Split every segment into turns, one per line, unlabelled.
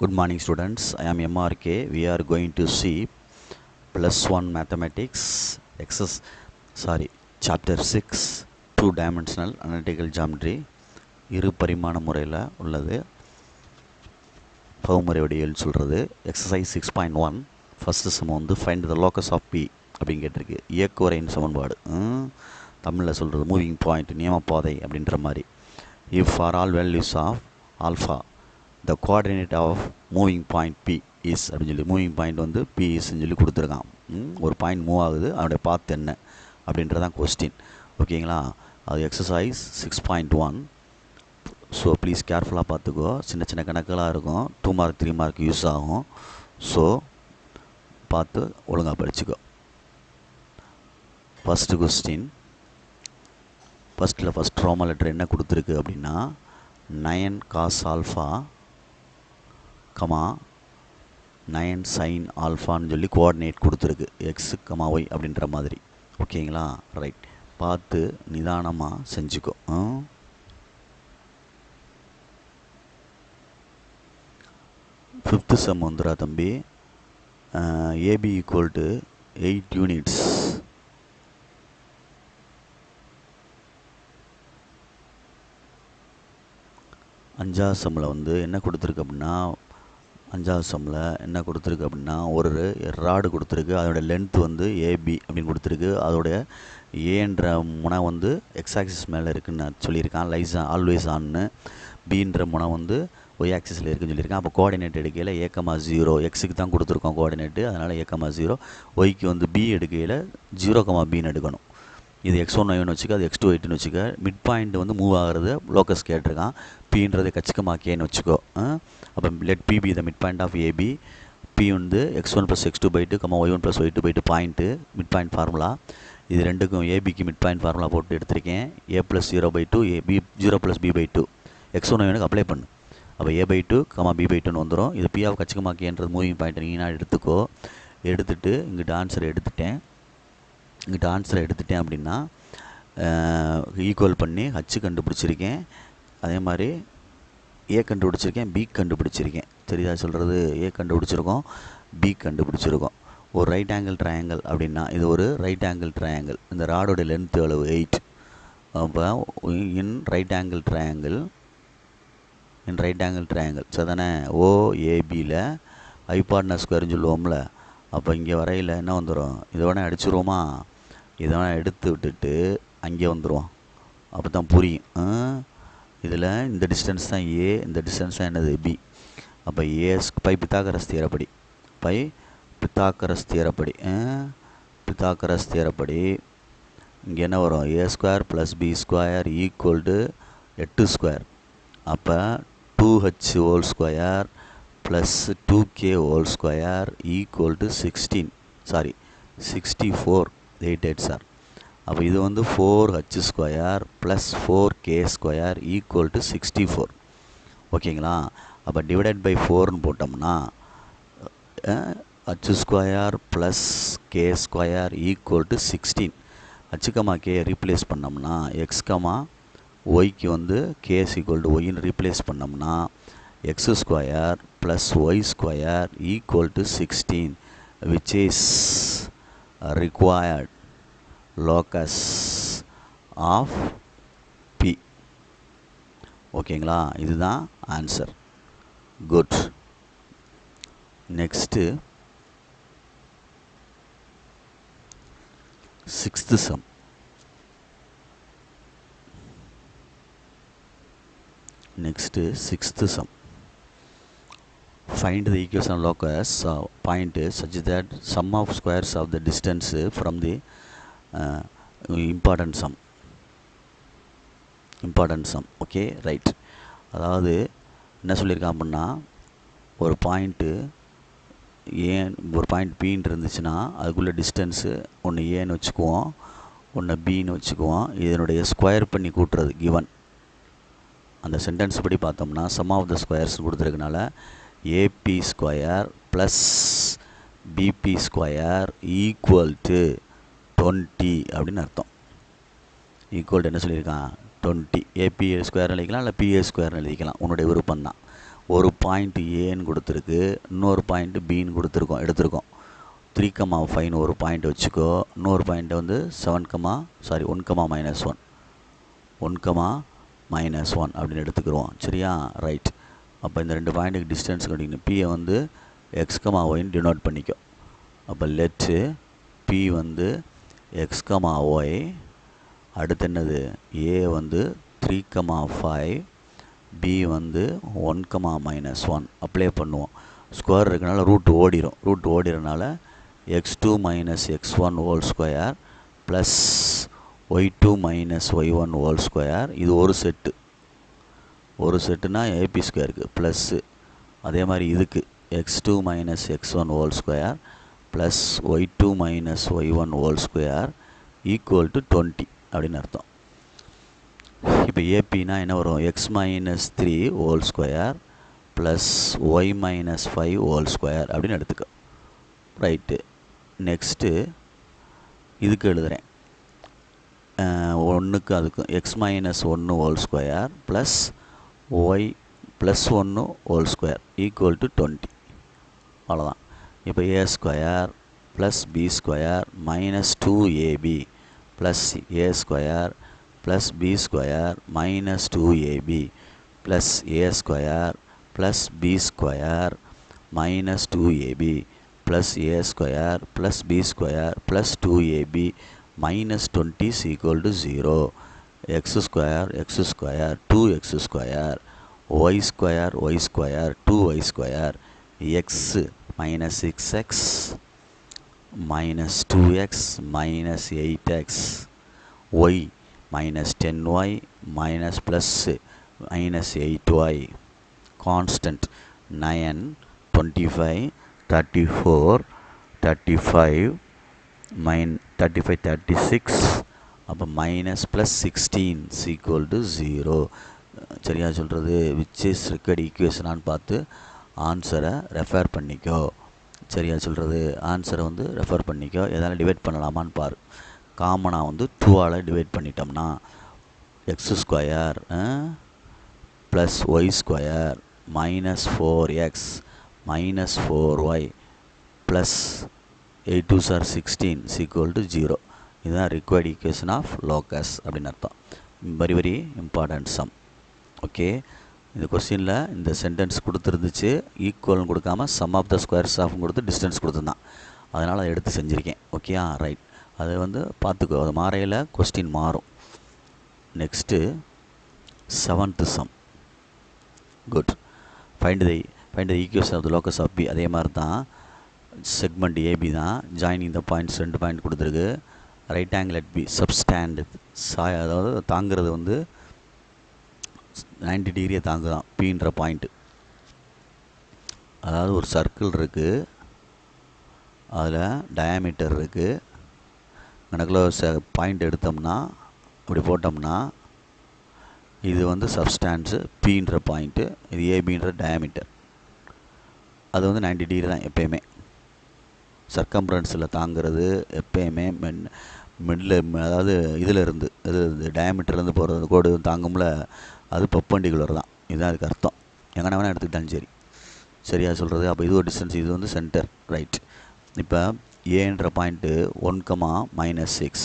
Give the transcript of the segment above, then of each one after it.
Good morning students, I am MRK. We are going to see +1 mathematics chapter 6 2-dimensional analytical geometry இரு பரிமாண முறையில் உள்ளது பகுமுறை வடிவில் சொல்கிறது. எக்ஸசைஸ் 6.1 ஃபஸ்ட்டு சம் வந்து find the locus of P அப்படின்னு கேட்டிருக்கு. இயக்குவரையின் சமன்பாடு தமிழில் சொல்கிறது மூவிங் பாயிண்ட் நியமப்பாதை அப்படின்ற மாதிரி. If for all values of alpha the coordinate of moving point P is அப்படின்னு சொல்லி மூவிங் பாயிண்ட் வந்து P isன்னு சொல்லி கொடுத்துருக்கான். ஒரு பாயிண்ட் மூவ் ஆகுது, அதோடைய பாத் என்ன அப்படின்றதான் கொஸ்டின். ஓகேங்களா, அது எக்ஸசைஸ் 6.1. ஸோ ப்ளீஸ் கேர்ஃபுல்லாக பார்த்துக்கோ. சின்ன சின்ன கணக்கெல்லாம் இருக்கும், 2 மார்க் 3 மார்க் யூஸ் ஆகும். ஸோ பார்த்து ஒழுங்காக படிச்சுக்கோ. First question, first roman letter என்ன கொடுத்துருக்கு அப்படின்னா 9 cos ஆல்ஃபா 9 sin ஆல்ஃபான்னு சொல்லி கோஆர்டினேட் கொடுத்துருக்கு, எக்ஸ் ஒய் அப்படின்ற மாதிரி. ஓகேங்களா, ரைட். பார்த்து நிதானமாக செஞ்சுக்கோ. ஃபிஃப்த்து சம் வந்துடா தம்பி. AB equal to 8 units. அஞ்சாவது சம்மில் வந்து என்ன கொடுத்துருக்கு அப்படின்னா ஒரு ராடு கொடுத்துருக்கு. அதோட லென்த் வந்து ஏபி அப்படின்னு கொடுத்துருக்கு. அதோடைய ஏன்ற முனை வந்து எக்ஸ் ஆக்சிஸ் மேலே இருக்குன்னு நான் சொல்லியிருக்கான், ஆல்வேஸ் ஆன்னு. பின்ற முனை வந்து ஒய் ஆக்சிஸில் இருக்குன்னு சொல்லியிருக்கான். அப்போ கோஆர்டினேட் எடுக்கையில் A,0 எக்ஸுக்கு தான் கொடுத்துருக்கோம் கோஆர்டினேட்டு, அதனால் A,0. ஒய்க்கு வந்து பி எடுக்கையில் 0,Bன்னு எடுக்கணும். இது x1 y1 வச்சுக்க, அது x2 y2ன்னு வச்சுக்க. மிட் பாயிண்ட் வந்து மூவ் ஆகிறது லோக்கஸ் கேட்டிருக்கான். பின்றதை கச்சிக்கமாக்கேன்னு வச்சுக்கோ. அப்போ let P be the mid point of AB. P வந்து x1 + x2/2, y1 + y2/2 point mid point formula. இது ரெண்டுக்கும் ஏபிக்கு மிட் பாயிண்ட் ஃபார்முலா போட்டு எடுத்திருக்கேன். A + 0/2 b 0 + b/2 x1 y1க்கு apply பண்ணு. அப்போ a/2, b/2ன்னு வந்துடும். இது பிஆவை கச்சிக்கமாக்கேன்றது மூவிங் பாயிண்ட் நீங்கள் எடுத்துக்கோ. எடுத்துகிட்டு இங்கிட்ட ஆன்சரை எடுத்துட்டேன் அப்படின்னா ஈக்குவல் பண்ணி ஹச் கண்டுபிடிச்சிருக்கேன். அதே மாதிரி ஏ கண்டுபிடிச்சிருக்கேன், பி கண்டுபிடிச்சிருக்கேன். தெரியுதா சொல்கிறது? ஏ கண்டுபிடிச்சிருக்கோம், பி கண்டுபிடிச்சிருக்கோம். ஒரு ரைட் ஆங்கிள் ட்ரையாங்கிள் அப்படின்னா இது ஒரு ரைட் ஆங்கிள் ட்ரையாங்கிள். இந்த ராடோட லென்த் அளவு 8. அப்போ இன் ரைட் ஆங்கிள் ட்ரையாங்கிள் சரிதானே? ஓஏபியில் ஹைபார்ட்னஸ் ஸ்கொயர்னு சொல்லுவோம்ல. அப்போ இங்கே வரையில் என்ன வந்துடும்? இதை வேணால் அடிச்சுருவோமா? இதை வேணால் எடுத்து விட்டுட்டு அங்கே வந்துடுவோம். அப்போ தான் புரியும். இதில் இந்த டிஸ்டன்ஸ் தான் ஏ, இந்த டிஸ்டன்ஸ் தான் என்னது? பி. அப்போ பை பித்தாகரஸ் தியரப்படி இங்கே என்ன வரும்? A² + B² = 8². அப்போ 2h² + 2k² = 64. 8 8s are. அப்போ இது வந்து 4h² + 4k² = 64. ஓகேங்களா? அப்போ டிவைடட் பை 4ன்னு போட்டோம்னா h² + k² = 16. h, k replace பண்ணோம்னா x, yக்கு வந்து k = yன்னு ரீப்ளேஸ் பண்ணோம்னா x² + y² = 16, which is required locus of P. ஓகேங்களா, இதுதான் answer. Good. Next 6th sum. Find the equation of locus point such that sum of squares of the distance from the important sum. Okay, right. அதாவது என்ன சொல்லியிருக்கான் அப்படின்னா ஒரு point பின்னு இருந்துச்சுன்னா அதுக்குள்ளே distance ஒன்று ஏன்னு வச்சுக்குவோம், ஒன்று பின்னு வச்சுக்குவோம். இதனுடைய ஸ்கொயர் பண்ணி கூட்டுறது கிவன். அந்த சென்டென்ஸ் படி பார்த்தோம்னா சம் ஆஃப் த ஸ்கொயர்ஸ் கொடுத்துருக்கனால AP² + BP² = 20 அப்படின்னு அர்த்தம். ஈக்குவல் என்ன சொல்லியிருக்கான்? 20. AP² எழுதிக்கலாம், இல்லை PA² எழுதிக்கலாம், உன்னுடைய விருப்பம் தான். ஒரு பாயிண்ட் ஏன்னு கொடுத்துருக்கு, இன்னொரு பாயிண்ட் பின்னு எடுத்திருக்கோம். 3,5ன்னு ஒரு பாயிண்ட் வச்சுக்கோ, இன்னொரு பாயிண்ட்டை வந்து 1,-1 1,-1 அப்படின்னு எடுத்துக்கிறோம். சரியா? ரைட். அப்போ இந்த 2 பாயிண்ட்டுக்கு டிஸ்டன்ஸ் கண்டிக்கணும். பியை வந்து x,yன்னு டினோட் பண்ணிக்கோ. அப்போ லெட்டு பி வந்து x,y, அடுத்து என்னது, ஏ வந்து 3,5, பி வந்து 1,-1 அப்ளை பண்ணுவோம். ஸ்கொயர் இருக்கனால ரூட் ஓடிறனால x2 - x1 whole square plus y2 - y1 whole square. இது ஒரு செட்டுனா ஏபி ஸ்கொயருக்கு ப்ளஸ்ஸு. அதே மாதிரி இதுக்கு x2 - x1 whole square plus y2 - y1 whole square equal to 20 அப்படின்னு அர்த்தம். இப்போ ஏபினா என்ன வரும், x - 3 whole square plus y - 5 whole square அப்படின்னு எடுத்துக்கோ. ரைட்டு. நெக்ஸ்ட்டு இதுக்கு எழுதுகிறேன், ஒன்றுக்கு அதுக்கும் x - 1 whole square plus y + 1 whole square equal to 20. அவ்வளோதான். இப்போ ஏ square plus B square minus 2ab plus A square plus B square minus 2ab plus A square plus B square minus 2ab plus A square plus B square plus 2ab minus 20 is equal to 0. x square 2x square y square 2y square x minus 6x minus 2x minus 8x y minus 10y minus plus minus 8y constant 9 25 34 35 35 36 அப்போ minus plus 16 equal to 0. சரியா சொல்கிறது, which is required ஈக்குவேஷனான்னு பார்த்து ஆன்சரை refer பண்ணிக்கோ. சரியா சொல்கிறது, ஆன்சரை வந்து ரெஃபர் பண்ணிக்கோ. எதால் டிவைட் பண்ணலாமான்னு பாரு. காமனாக வந்து 2ஆல் டிவைட் பண்ணிட்டோம்னா x square plus y square minus 4x minus 4y plus 8 2s are 16 is equal to 0. இதுதான் ரிக்வயர்டு ஈக்குவேஷன் ஆஃப் லோக்கஸ் அப்படின்னு அர்த்தம். Very important some. ஓகே, இந்த கொஸ்டினில் இந்த சென்டென்ஸ் கொடுத்துருந்துச்சு, ஈக்குவல்னு கொடுக்காம சம் ஆஃப் த ஸ்கொயர்ஸ் ஆஃப்னு கொடுத்து டிஸ்டன்ஸ் கொடுத்துருந்தான். அதனால் அதை எடுத்து செஞ்சுருக்கேன். ஓகேயா? ரைட். அதை வந்து பார்த்துக்கோ, அது மாறையில் கொஸ்டின் மாறும். Next 7th sum. Good. Find the equation of the locus of P. அதே மாதிரி தான் செக்மெண்ட் ஏபி தான். ஜாயினிங் த பாயிண்ட்ஸ் 2 பாயிண்ட் கொடுத்துருக்கு. Right angle at P subtend அதாவது தாங்கிறது வந்து 90 டிகிரியை தாங்குதான் பின்ற பாயிண்ட்டு. அதாவது ஒரு சர்க்கிள் இருக்குது, அதில் டயாமீட்டர் இருக்குது. கணக்கில் பாயிண்ட் எடுத்தோம்னா இப்படி போட்டோம்னா இது வந்து சப்ஸ்டான்ஸு பின்ற பாயிண்ட்டு, இது ஏபின்ற டயாமீட்டர். அது வந்து 90 டிகிரி தான் எப்பயுமே. சர்க்கம்ஃபரன்ஸில் தாங்கிறது எப்பயுமே மிடில், அதாவது இதில் இருந்து டயாமீட்டர்லேருந்து போகிறது கோடு தாங்கும்ல, அது பெர்பெண்டிகுலர் தான். இதுதான் அதுக்கு அர்த்தம். எங்கன்னா வேணால் எடுத்துக்கிட்டாலும் சரி. சரியா சொல்கிறது. அப்போ இது ஒரு டிஸ்டன்ஸ், இது வந்து சென்டர். ரைட். இப்போ ஏன்ற பாயிண்ட்டு 1,-6,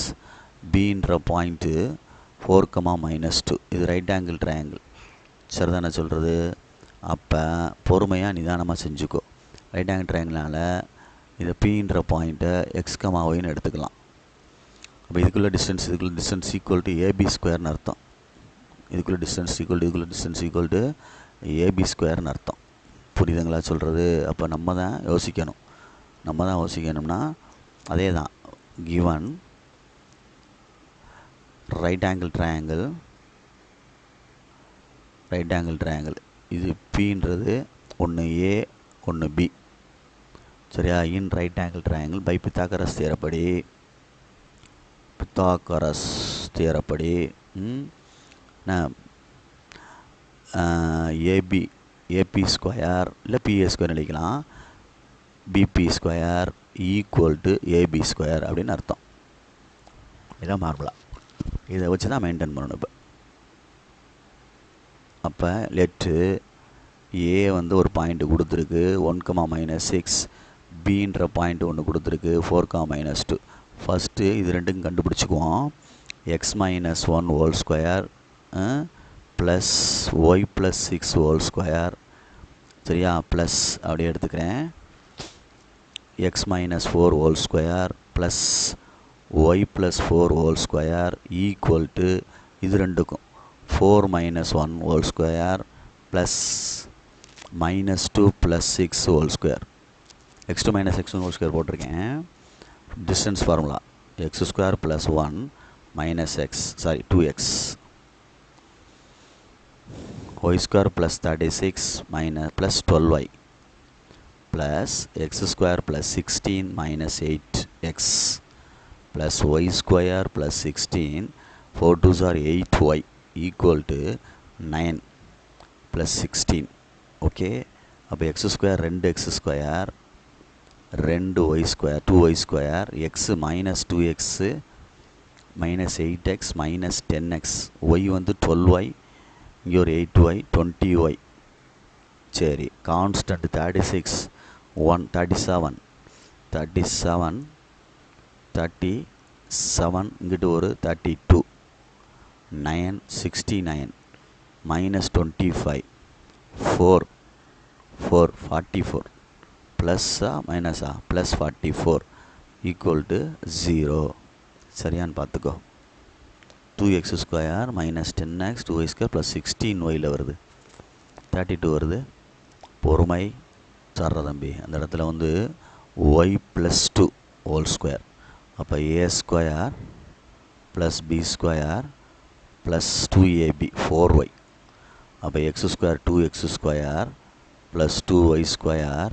பின்ற பாயிண்ட்டு 4,-2. இது ரைட் ஆங்கிள் ட்ரையாங்கிள். சரிதானே சொல்கிறது. அப்போ பொறுமையாக நிதானமாக செஞ்சுக்கோ. ரைட் ஆங்கிள் ட்ரையாங்கிளால் இதை பின்ற பாயிண்ட்டை x,yன்னு எடுத்துக்கலாம். அப்போ இதுக்குள்ளே டிஸ்டன்ஸ் ஈக்குவல் டு ஏபி ஸ்கொயர்னு அர்த்தம். இதுக்குள்ளே டிஸ்டன்ஸ் ஈக்குவல் டு ஏபி ஸ்கொயர்னு அர்த்தம். புரியுதுங்களா சொல்கிறது. அப்போ நம்ம தான் யோசிக்கணும்னா அதே தான். கிவன் ரைட் ஆங்கிள் ட்ரையாங்கிள் இது பின்றது ஒன்று ஏ ஒன்று பி. சரியா? In right angle triangle by Pythagoras தியரப்படி ஏபி ஸ்கொயர் இல்லை பிஏ ஸ்கொயர் அடிக்கலாம். BP square equal to AP square அப்படின்னு அர்த்தம். இதான் மார்பலா. இதை வச்சு தான் மெயின்டைன் பண்ணணும். இப்போ அப்போ லெட்டு ஏ வந்து ஒரு பாயிண்ட் கொடுத்துருக்கு 1,-6, பின்ற பாயிண்ட் ஒன்று கொடுத்துருக்கு 4,-2. ஃபஸ்ட்டு இது ரெண்டுக்கும் கண்டுபிடிச்சிக்குவோம். X minus 1 whole square plus Y plus 6 whole square, சரியா, ப்ளஸ் அப்படியே எடுத்துக்கிறேன். X minus 4 whole square plus Y plus 4 whole square equal to இது ரெண்டுக்கும் 4 minus 1 whole square plus -2 plus 6 whole square. x2 minus x1 whole square போட்டிருக்கேன். Distance formula X square plus 1 minus X, sorry 2x, y square plus 36 minus plus 12y plus x square plus 16 minus 8x plus y square plus 16, 4 2s are 8y equal to 9 plus 16. Okay, அப்போ x square 2x square 2y square 2y square x minus 2x minus 8x minus 10x, y வந்து 12y, இங்கே ஒரு 8y 20y. சரி, constant 36 1 37 இங்கிட்டு ஒரு 32 9 69 minus 25 4 44 ப்ளஸ்ஸா மைனஸா plus 44 equal to 0. சரியான்னு பார்த்துக்கோ. 2x square minus 10x 2y square plus 16yயில் வருது, 32 வருது. பொறுமை சர்ற தம்பி. அந்த இடத்துல வந்து y ப்ளஸ் 2 ஹோல் ஸ்கொயர், அப்போ a square plus b square plus 2ab 4y, அப்போ x square 2x square plus 2y square,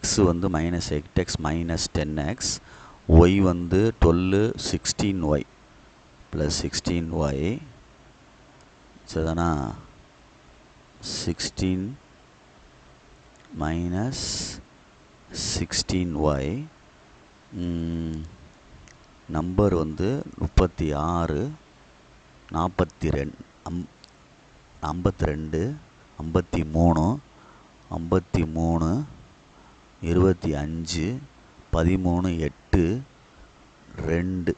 x வந்து minus 8x minus 10x, y வந்து 12 16y ப்ளஸ் 16y, சரிதானா, 16 மைனஸ் 16y, நம்பர் வந்து 36 42 52 53 55 25 13 8 2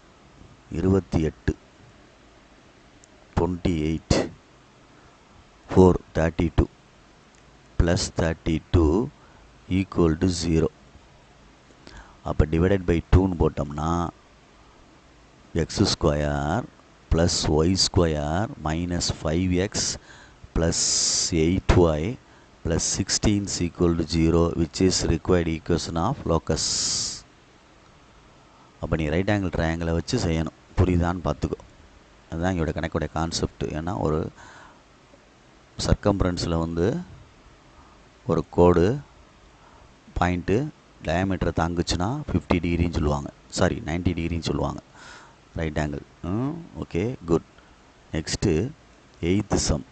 28 28 4 32 plus 32 equal to 0. அப்போ divided by 2ன்னு போட்டோம்னா x square plus y square minus 5x plus 8y plus 16 equal to 0, which is required equation of locus. அப்போ நீ right angle ட்ரையாங்கிளை வச்சு செய்யணும். புரியுதான்னு பார்த்துக்கோ. அதுதான் எங்களோட கணக்குடைய கான்செப்ட். ஏன்னா ஒரு சர்க்கம்ஃபரன்ஸில் வந்து ஒரு கோடு பாயிண்ட்டு டயாமீட்டரை தாங்குச்சுன்னா 50 டிகிரின்னு சொல்லுவாங்க, சாரி 90 டிகிரின்னு சொல்லுவாங்க right angle. Okay, good. Next 8th sum.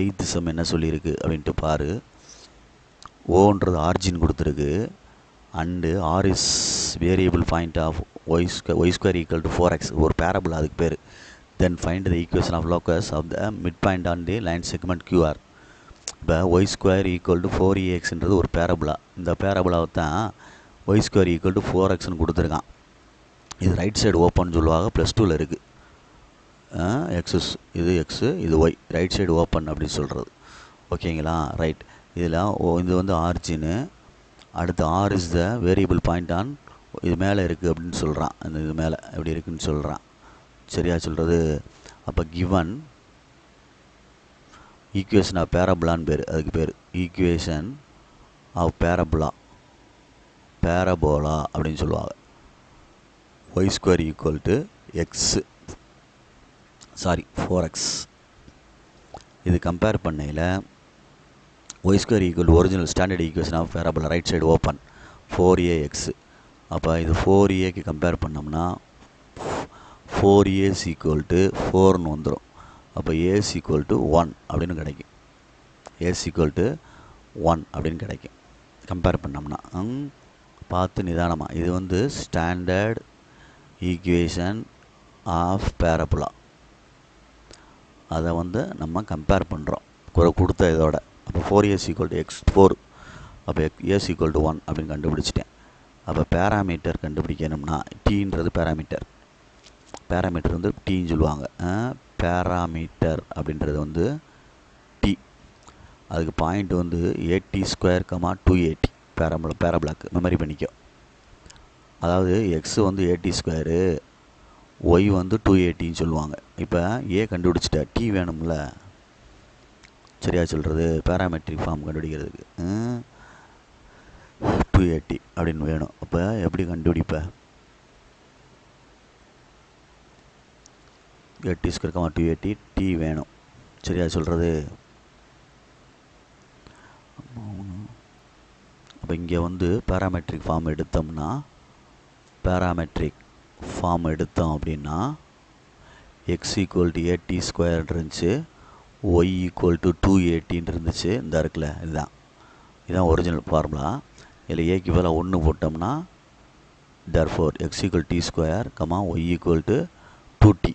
8th sum என்ன சொல்லியிருக்கு அப்படின்ட்டு பாரு. ஓன்றது ஆர்ஜின் கொடுத்துருக்கு and R is variable point of y square equal to 4x, ஒரு பேரபிள் அதுக்கு பேர். Then find the equation of locus of the mid point on the line segment QR. இப்போ ஒய் ஸ்கொயர் ஈக்குவல் டு 4axன்றது ஒரு parabola. இந்த பேரபிளாவை தான் y square equal to 4xன்னு கொடுத்துருக்கான். இது ரைட் சைடு ஓப்பன் சொல்லுவாங்க, +2ல் இருக்குது. எக்ஸஸ் இது எக்ஸு இது ஒய், ரைட் சைடு ஓப்பன் அப்படின்னு சொல்கிறது. ஓகேங்களா, ரைட். இதில் இது வந்து ஆர்ஜின்னு, அடுத்து R is the variable point on, இது மேலே இருக்குது அப்படின்னு சொல்கிறான். அந்த இது மேலே எப்படி இருக்குதுன்னு சொல்கிறான். சரியா சொல்கிறது. அப்போ கிவன் ஈக்குவேஷன் ஆஃப் பேரபுலான்னு பேர், அதுக்கு பேர் ஈக்குவேஷன் ஆஃப் பேரபோலா அப்படின்னு சொல்லுவாங்க. Y square equal to x, sorry 4x. இது கம்பேர் பண்ணையில் y square equal to original standard equation of parabola right side open 4ax. அப்போ இது 4aக்கு கம்பேர் பண்ணோம்னா 4a ஈக்குவல் டு 4ன்னு வந்துடும். அப்போ a ஈக்குவல் டு 1 அப்படின்னு கிடைக்கும். a ஈக்குவல் டு 1 அப்படின்னு கிடைக்கும் கம்பேர் பண்ணோம்னா. பார்த்து நிதானமாக. இது வந்து ஸ்டாண்டர்ட் ஈக்குவேஷன் ஆஃப் பேரபோலா. அதை வந்து நம்ம கம்பேர் பண்ணுறோம் கொடுத்த இதோட. அப்போ 4a = x4, அப்போ a = 1 அப்படின்னு கண்டுபிடிச்சிட்டேன். அப்போ பேராமீட்டர் கண்டுபிடிக்கணும்னா டீன்றது பேராமீட்டர் வந்து டீன்னு சொல்லுவாங்க. பேராமீட்டர் அப்படின்றது வந்து டி. அதுக்கு பாயிண்ட் வந்து 80² 280 பேராபிளாக் மெமரி பண்ணிக்கோ. அதாவது எக்ஸ் வந்து 80², ஒய் வந்து 280ன்னு சொல்லுவாங்க. இப்போ ஏ கண்டுபிடிச்சிட்டா, டி வேணும்ல, சரியா சொல்கிறது? பேராமெட்ரிக் ஃபார்ம் கண்டுபிடிக்கிறதுக்கு 280 அப்படின்னு வேணும். அப்போ எப்படி கண்டுபிடிப்ப? 80² 280 டி வேணும், சரியா சொல்கிறது? அப்போ இங்கே வந்து பேராமெட்ரிக் ஃபார்ம் எடுத்தோம் அப்படின்னா x = 80² இருந்துச்சு, y = 280 இருந்துச்சு. இந்த இருக்குல்ல, இதுதான் ஒரிஜினல் ஃபார்முலா. இதில் ஏக்கு பதிலாக 1 போட்டோம்னா therefore x = t², y = 2t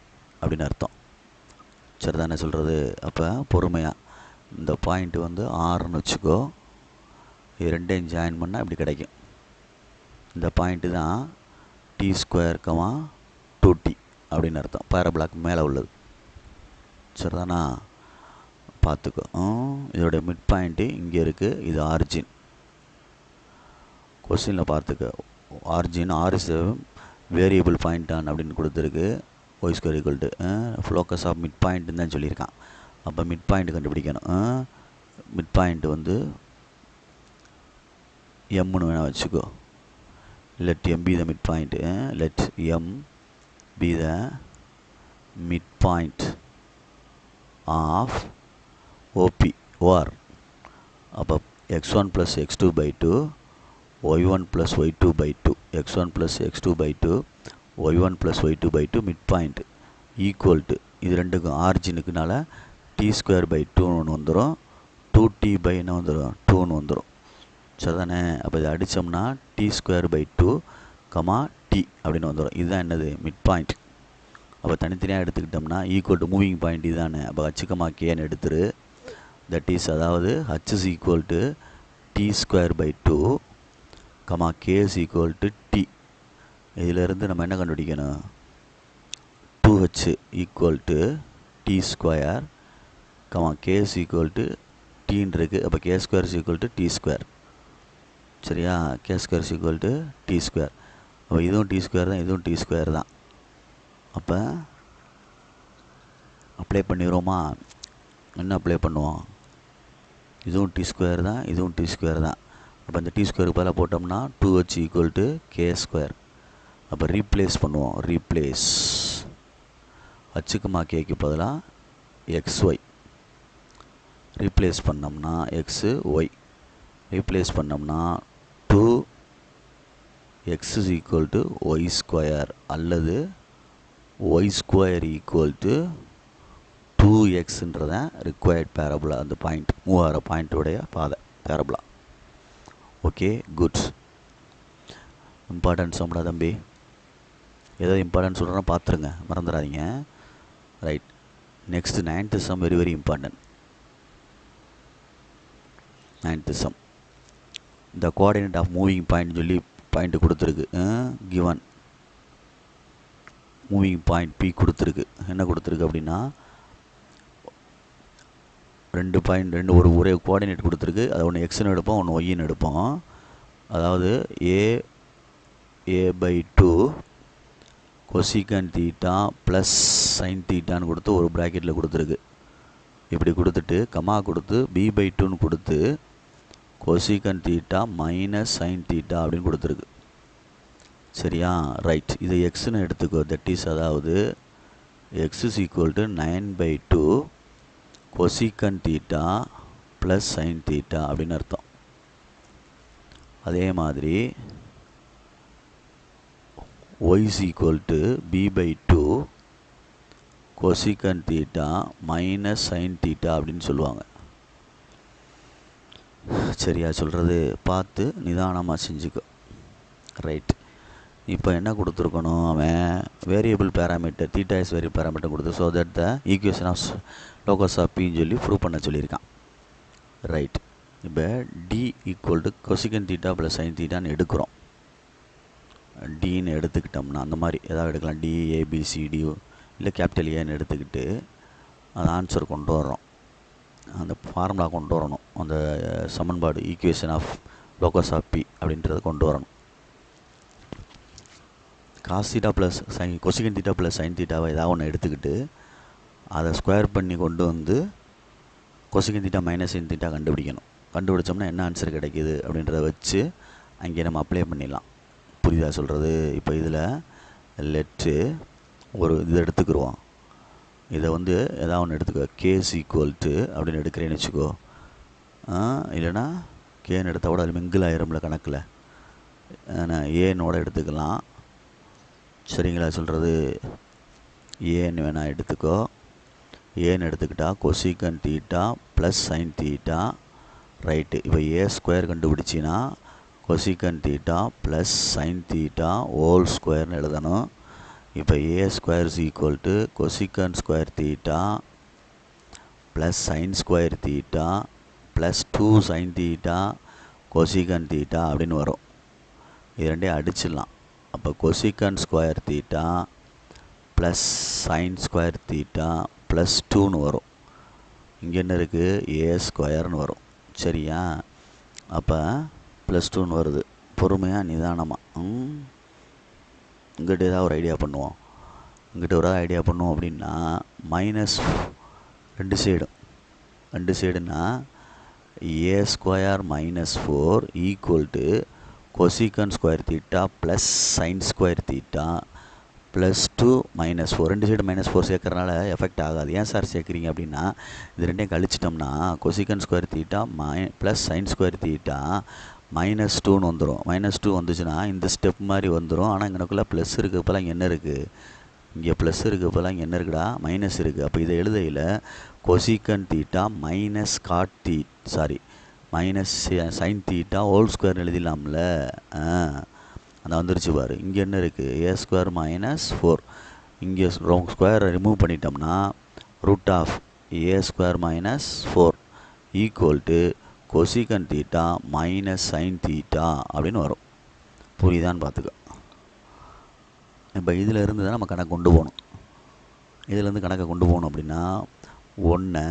அப்படின்னு அர்த்தம். சரி தானே சொல்கிறது? அப்போ பொறுமையாக இந்த பாயிண்ட் வந்து 6ன்னு வச்சுக்கோ, இது ரெண்டையும் ஜாயின் பண்ணால் இப்படி கிடைக்கும். இந்த பாயிண்ட்டு தான் t², 2t அப்படின்னு அர்த்தம், பேராபிளாக் மேலே உள்ளது. சரிதானா? பார்த்துக்கோ. இதோடைய மிட் பாயிண்ட்டு இங்கே இருக்குது, இது ஆரிஜின். கொஸ்டினில் பார்த்துக்க, origin is variable point on அப்படின்னு கொடுத்துருக்கு. y² ஃப்ளோக்கஸ் ஆஃப் மிட் பாயிண்ட்டுன்னு தான் சொல்லியிருக்கான். அப்போ மிட் பாயிண்ட் கண்டுபிடிக்கணும். மிட் பாயிண்ட் வந்து எம்னு வேணால் வச்சுக்கோ. let m be the midpoint. Let m be the midpoint of OP or அப்போ x1 + x2/2 y1 + y2/2 x1 + x2/2 y1 + y2/2 midpoint equal to இது ரெண்டுக்கும் ஆரிஜினுக்குனால t²/2 வந்துடும், 2t/ என்ன வந்துடும், 2ன்னு வந்துடும். சரிதானே? அப்போ இதை அடித்தோம்னா t²/2, t அப்படின்னு வந்துடும். இதுதான் என்னது, மிட் பாயிண்ட். அப்போ தனித்தனியாக எடுத்துக்கிட்டோம்னா ஈக்குவல் டு மூவிங் பாயிண்ட் இதுதானே. அப்போ h, kன்னு எடுத்துரு. தட் இஸ், அதாவது h = t²/2, k = t. இதிலிருந்து நம்ம என்ன கண்டுபிடிக்கணும்? 2h = t², k = t இருக்குது. அப்போ k² = t². சரியா? k² = t². அப்போ இதுவும் t² தான், இதுவும் t² தான். அப்போ அப்ளை பண்ணிடுவோமா? என்ன அப்ளை பண்ணுவோம்? இதுவும் t² தான், இதுவும் t² தான். அப்போ இந்த t² பதிலாக போட்டோம்னா 2h = k². அப்போ ரீப்ளேஸ் பண்ணுவோம். ரீப்ளேஸ் h, kக்கு பதிலாக xy ரீப்ளேஸ் பண்ணோம்னா xy ரீப்ளேஸ் பண்ணோம்னா 2x = y² அல்லது y² = 2xன்றதான் ரிக்வயர்ட் பேரபுலா. அந்த பாயிண்ட் மூவார பாயிண்ட்டுடைய பாதை பேரபுலா. Okay, good. இம்பார்ட்டன்ட் சம்டா தம்பி. ஏதோ இம்பார்ட்டன்ட் சொல்கிறேன்னா பார்த்துருங்க, மறந்துடாதீங்க. Right. Next 9th sum, very very important. 9th sum, இந்த கோஆர்டினேட் ஆஃப் மூவிங் பாயிண்ட் சொல்லி பாயிண்ட் கொடுத்துருக்கு. கிவன் மூவிங் பாயிண்ட் பி கொடுத்துருக்கு. என்ன கொடுத்துருக்கு அப்படின்னா, ரெண்டு ஒரு ஒரே கோஆர்டினேட் கொடுத்துருக்கு. அதை ஒன்று எக்ஸ்ன்னு எடுப்போம், ஒன்று ஒய்ன்னு எடுப்போம். அதாவது a/2 கொசிகன் தீட்டா ப்ளஸ் சைன் தீட்டான்னு கொடுத்து ஒரு ப்ராக்கெட்டில் கொடுத்துருக்கு. இப்படி கொடுத்துட்டு கமா கொடுத்து b/2ன்னு கொடுத்து cosine theta minus sine theta அப்படின்னு கொடுத்துருக்கு. சரியா? ரைட். இதை எக்ஸ்ன்னு எடுத்துக்கோ. தட் இஸ், அதாவது x = 9/2 cosine theta plus sine theta அப்படின்னு அர்த்தம். அதே மாதிரி y = b/2 cosine theta minus sine theta அப்படின்னு சொல்லுவாங்க. சரியா சொல்கிறது? பார்த்து நிதானமாக செஞ்சுக்கோ. ரைட். இப்போ என்ன கொடுத்துருக்கணும், அவன் variable parameter theta is variable parameter கொடுத்து so that the equation of locus of பின்னு சொல்லி ப்ரூவ் பண்ண சொல்லியிருக்கான். ரைட். இப்போ T equal to cosine theta plus sine தீட்டான்னு எடுக்கிறோம். டின்னு எடுத்துக்கிட்டோம்னா அந்த மாதிரி ஏதாவது எடுக்கலாம், டி ஏபிசிடி இல்லை கேபிட்டல் ஏன்னு எடுத்துக்கிட்டு அது ஆன்சர் கொண்டு வர்றோம். அந்த ஃபார்முலா கொண்டு வரணும், அந்த சமன்பாடு equation of locus of P அப்படின்றத கொண்டு வரணும். Cos theta plus sine cosine theta plus sine தீட்டாவை ஏதாவது ஒன்று எடுத்துக்கிட்டு அதை ஸ்கொயர் பண்ணி கொண்டு வந்து cosine theta minus sine theta கண்டுபிடிக்கணும். கண்டுபிடிச்சோம்னா என்ன ஆன்சர் கிடைக்கிது அப்படின்றத வச்சு அங்கே நம்ம அப்ளை பண்ணிடலாம். புரியுதா சொல்கிறது? இப்போ இதில் லெட்டு ஒரு இதை எடுத்துக்கிடுவோம். இதை வந்து எதாவது ஒன்று எடுத்துக்கோ, கேஸ் ஈக்குவல் டு அப்படின்னு எடுக்கிறேன்னு வச்சுக்கோ. இல்லைனா கேன்னு எடுத்தால் கூட அது மிங்கிள் ஆயிரும்ல கணக்கில். ஏனோட எடுத்துக்கலாம். சரிங்களா சொல்கிறது? ஏன்னு வேணால் எடுத்துக்கோ. ஏன்னு எடுத்துக்கிட்டால் cosine theta plus sine theta. Right. இப்போ ஏ ஸ்கொயர் கண்டுபிடிச்சின்னா cosine theta plus sine theta whole ஸ்கொயர்னு எழுதணும். இப்போ ஏ square is equal to cosine square theta plus sine square theta plus 2 sine theta cosine theta அப்படின்னு வரும். இது ரெண்டையும் அடிச்சிடலாம். அப்போ cosine square theta plus sine square theta plus 2ன்னு வரும். இங்கே என்ன இருக்குது, ஏ ஸ்கொயர்னு வரும். சரியா? அப்போ ப்ளஸ் 2ன்னு வருது. பொறுமையாக நிதானமாக இங்கிட்ட ஏதாவது ஒரு ஐடியா பண்ணுவோம். இங்கிட்ட ஒரு ஐடியா பண்ணுவோம் அப்படின்னா மைனஸ் ரெண்டு சைடுனா A square minus 4 equal to cosine square theta plus sine square theta plus 2 minus 4. ரெண்டு சைடு மைனஸ் 4 சேர்க்கறனால எஃபெக்ட் ஆகாது. ஏன் சார் சேர்க்குறீங்க அப்படின்னா இது ரெண்டையும் கழிச்சிட்டோம்னா cosine square theta plus sine square theta minus 2ன்னு வந்துடும். மைனஸ் 2 வந்துச்சுன்னா இந்த ஸ்டெப் மாதிரி வந்துடும். ஆனால் இங்கனக்குள்ளே ப்ளஸ் இருக்கப்பெல்லாம் இங்கே என்ன இருக்குது, இங்கே ப்ளஸ் இருக்கப்பெல்லாம் இங்கே என்ன இருக்குடா, மைனஸ் இருக்குது. அப்போ இதை எழுதையில் cosine theta minus minus sine theta whole square எழுதிடலாம்ல. அந்த வந்துருச்சு பாரு. இங்கே என்ன இருக்குது, ஏ ஸ்கொயர் மைனஸ் 4. இங்கே ஸ்கொயரை ரிமூவ் பண்ணிட்டோம்னா root of A square minus 4 equal to cosine theta minus sine theta அப்படின்னு வரும். புரியுதான்னு பார்த்துக்க. இப்போ இதில் இருந்து தான் நம்ம கணக்கு கொண்டு போகணும். இதிலேருந்து கணக்கை கொண்டு போகணும் அப்படின்னா ஒன்று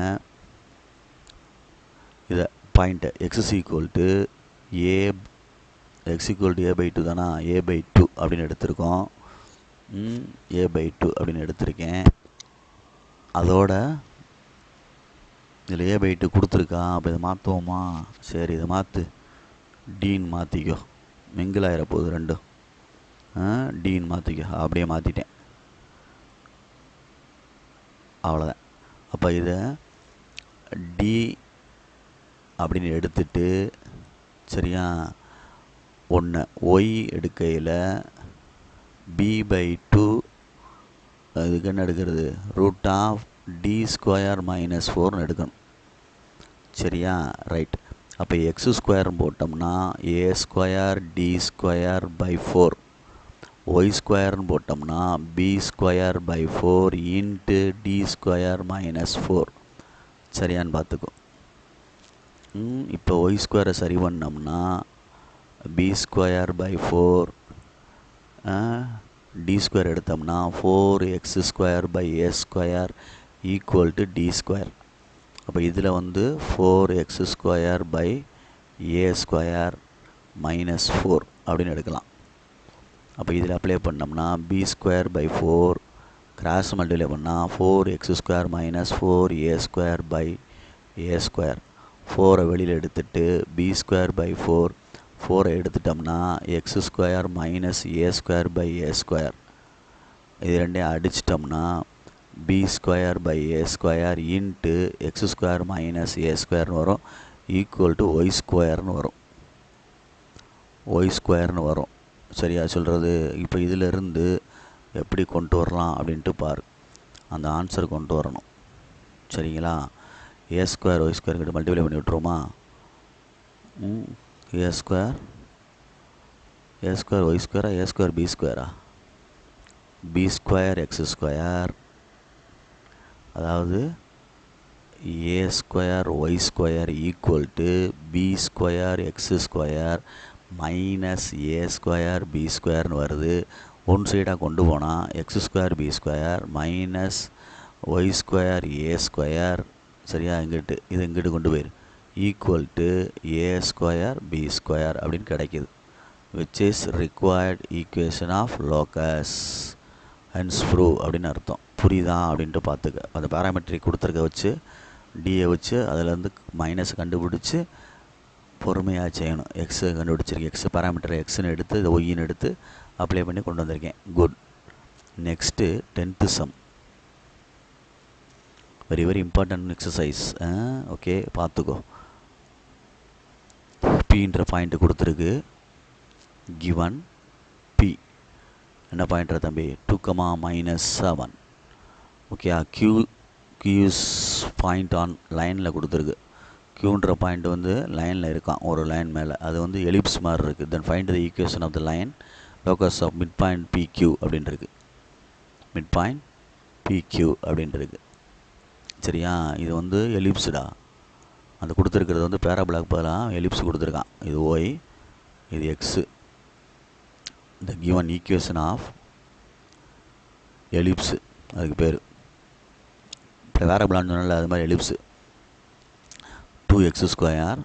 இதை பாயிண்ட்டை x equal to A by 2 தானா, ஏ பை 2 அப்படின்னு எடுத்திருக்கோம். ஏ பை 2 அப்படின்னு எடுத்திருக்கேன். அதோட இதில் ஏ பை 2 கொடுத்துருக்கான். அப்போ இதை மாற்றுவோமா? சரி, இதை மாற்று, டீன்னு மாற்றிக்கோ. மிங்கிள் ஆகிற போகுது ரெண்டும். டீன்னு மாற்றிக்கோ. அப்படியே மாற்றிட்டேன். அவ்வளோதான். அப்போ இதை டி அப்படின்னு எடுத்துட்டு, சரியா, ஒன்று ஒய் எடுக்கையில் பி பை 2 அதுக்கு என்ன எடுக்கிறது, root of T square minus 4ன்னு எடுக்கணும். சரியா? ரைட். அப்போ எக்ஸ் ஸ்கொயர்னு போட்டோம்னா A square T square by 4, Y ஸ்கொயர்னு போட்டோம்னா B square by 4 into T square minus 4. சரியான்னு பார்த்துக்கோ. இப்போ ஒய் ஸ்கொயரை சரி பண்ணோம்னா B square by 4 T square எடுத்தோம்னா 4x square by A square equal to T square. அப்போ இதில் வந்து 4x square by A square minus 4 அப்படின்னு எடுக்கலாம். அப்போ இதில் அப்ளை பண்ணோம்னா B square by 4 cross multiply பண்ணால் 4x square minus 4 a square by A square. 4 வெளியில் எடுத்துட்டு பி ஸ்கொயர் பை 4 எடுத்துட்டோம்னா x square minus a square by A square. இது ரெண்டையும் அடிச்சிட்டோம்னா b square by A square into x square minus a ஸ்கொயர்னு வரும் equal to Y ஸ்கொயர்னு வரும். சரியா சொல்கிறது? இப்போ இதிலிருந்து எப்படி கொண்டு வரலாம் அப்படின்ட்டு பாரு. அந்த ஆன்சர் கொண்டு வரணும். சரிங்களா? ஏ ஸ்கொயர் ஒய் ஸ்கொயர் கிட்ட மல்டிப்ளை பண்ணி விட்டுருவோமா? A square a square y ஸ்கொயரா, ஏ ஸ்கொயர் பி ஸ்கொயரா, பி ஸ்கொயர் எக்ஸ் ஸ்கொயர், அதாவது a square y square equal to b square x square minus a square b ஸ்கொயர்னு வருது. One சைடாக கொண்டு போனால் x square b square minus y square a square, சரியா, இங்கிட்டு இது இங்கிட்டு கொண்டு போயிரு, equal to a square b square அப்படின்னு கிடைக்கிது. Which is required equation of locus hence prove அப்படின்னு அர்த்தம். புரியுதா அப்படின்ட்டு பார்த்துக்க. அந்த பேராமெட்ரிக் கொடுத்துருக்க வச்சு டியை வச்சு அதிலேருந்து மைனஸ் கண்டுபிடிச்சி பொறுமையாக செய்யணும். எக்ஸு கண்டுபிடிச்சிருக்கேன், எக்ஸ் பேராமீட்டர் எக்ஸ்ன்னு எடுத்து இதை ஒய்ன்னு எடுத்து அப்ளை பண்ணி கொண்டு வந்திருக்கேன். Good. Next 10th sum, very very important exercise. Okay, பார்த்துக்கோ. பின்ற பாயிண்ட் கொடுத்துருக்கு. கிவன் பி என்ன பாயிண்ட்ற தம்பி, 2, -7. ஓகே, கியூஸ் பாயிண்ட் ஆன் லைனில் கொடுத்துருக்கு. கியூன்ற பாயிண்ட் வந்து லைனில் இருக்கான், ஒரு லைன் மேலே, அது வந்து எலிப்ஸ் மாதிரி இருக்குது. Then find the equation of the line locus of mid point PQ அப்படின்ட்டுருக்கு. மிட் பாயிண்ட் PQ அப்படின்ட்டுருக்கு. சரியா, இது வந்து எலிப்ஸ்டா. அந்த கொடுத்துருக்கிறது வந்து பேராபிளாக் பதிலாக எலிப்ஸ் கொடுத்துருக்கான். இது ஒய், இது எக்ஸு. இந்த கிவன் ஈக்குவேஷன் ஆஃப் எலிப்ஸு அதுக்கு பேர். பேராபிளான்னு சொன்னால அது மாதிரி ellipse. 2x square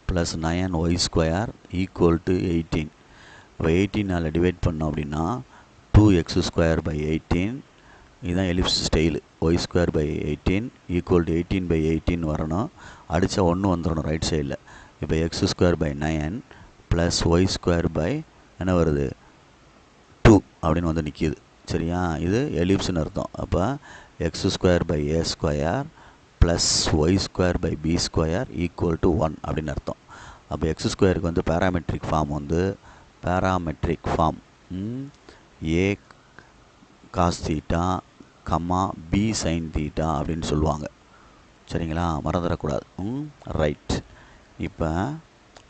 plus 9y square equal to 18. இப்போ 18 டிவைட் பண்ணோம் அப்படின்னா 2x ஸ்கொயர் பை 18, இதுதான் ellipse style. Y square by 18 equal to 18/18 வரணும். அடித்தா 1 வந்துடணும் ரைட் சைடில். இப்போ x square by 9 plus y square by என்ன வருது 2 அப்படின்னு வந்து நிற்கிது. சரியா, இது எலிப்ஸ்னு அர்த்தம். அப்போ x square by A square plus y square by B square equal to 1 அப்படின்னு அர்த்தம். அப்போ எக்ஸ் ஸ்கொயருக்கு வந்து பேராமெட்ரிக் ஃபார்ம் வந்து ஏ cos theta comma B sign theta அப்படின்னு சொல்லுவாங்க. சரிங்களா, மறந்துடக்கூடாது. ரைட். இப்போ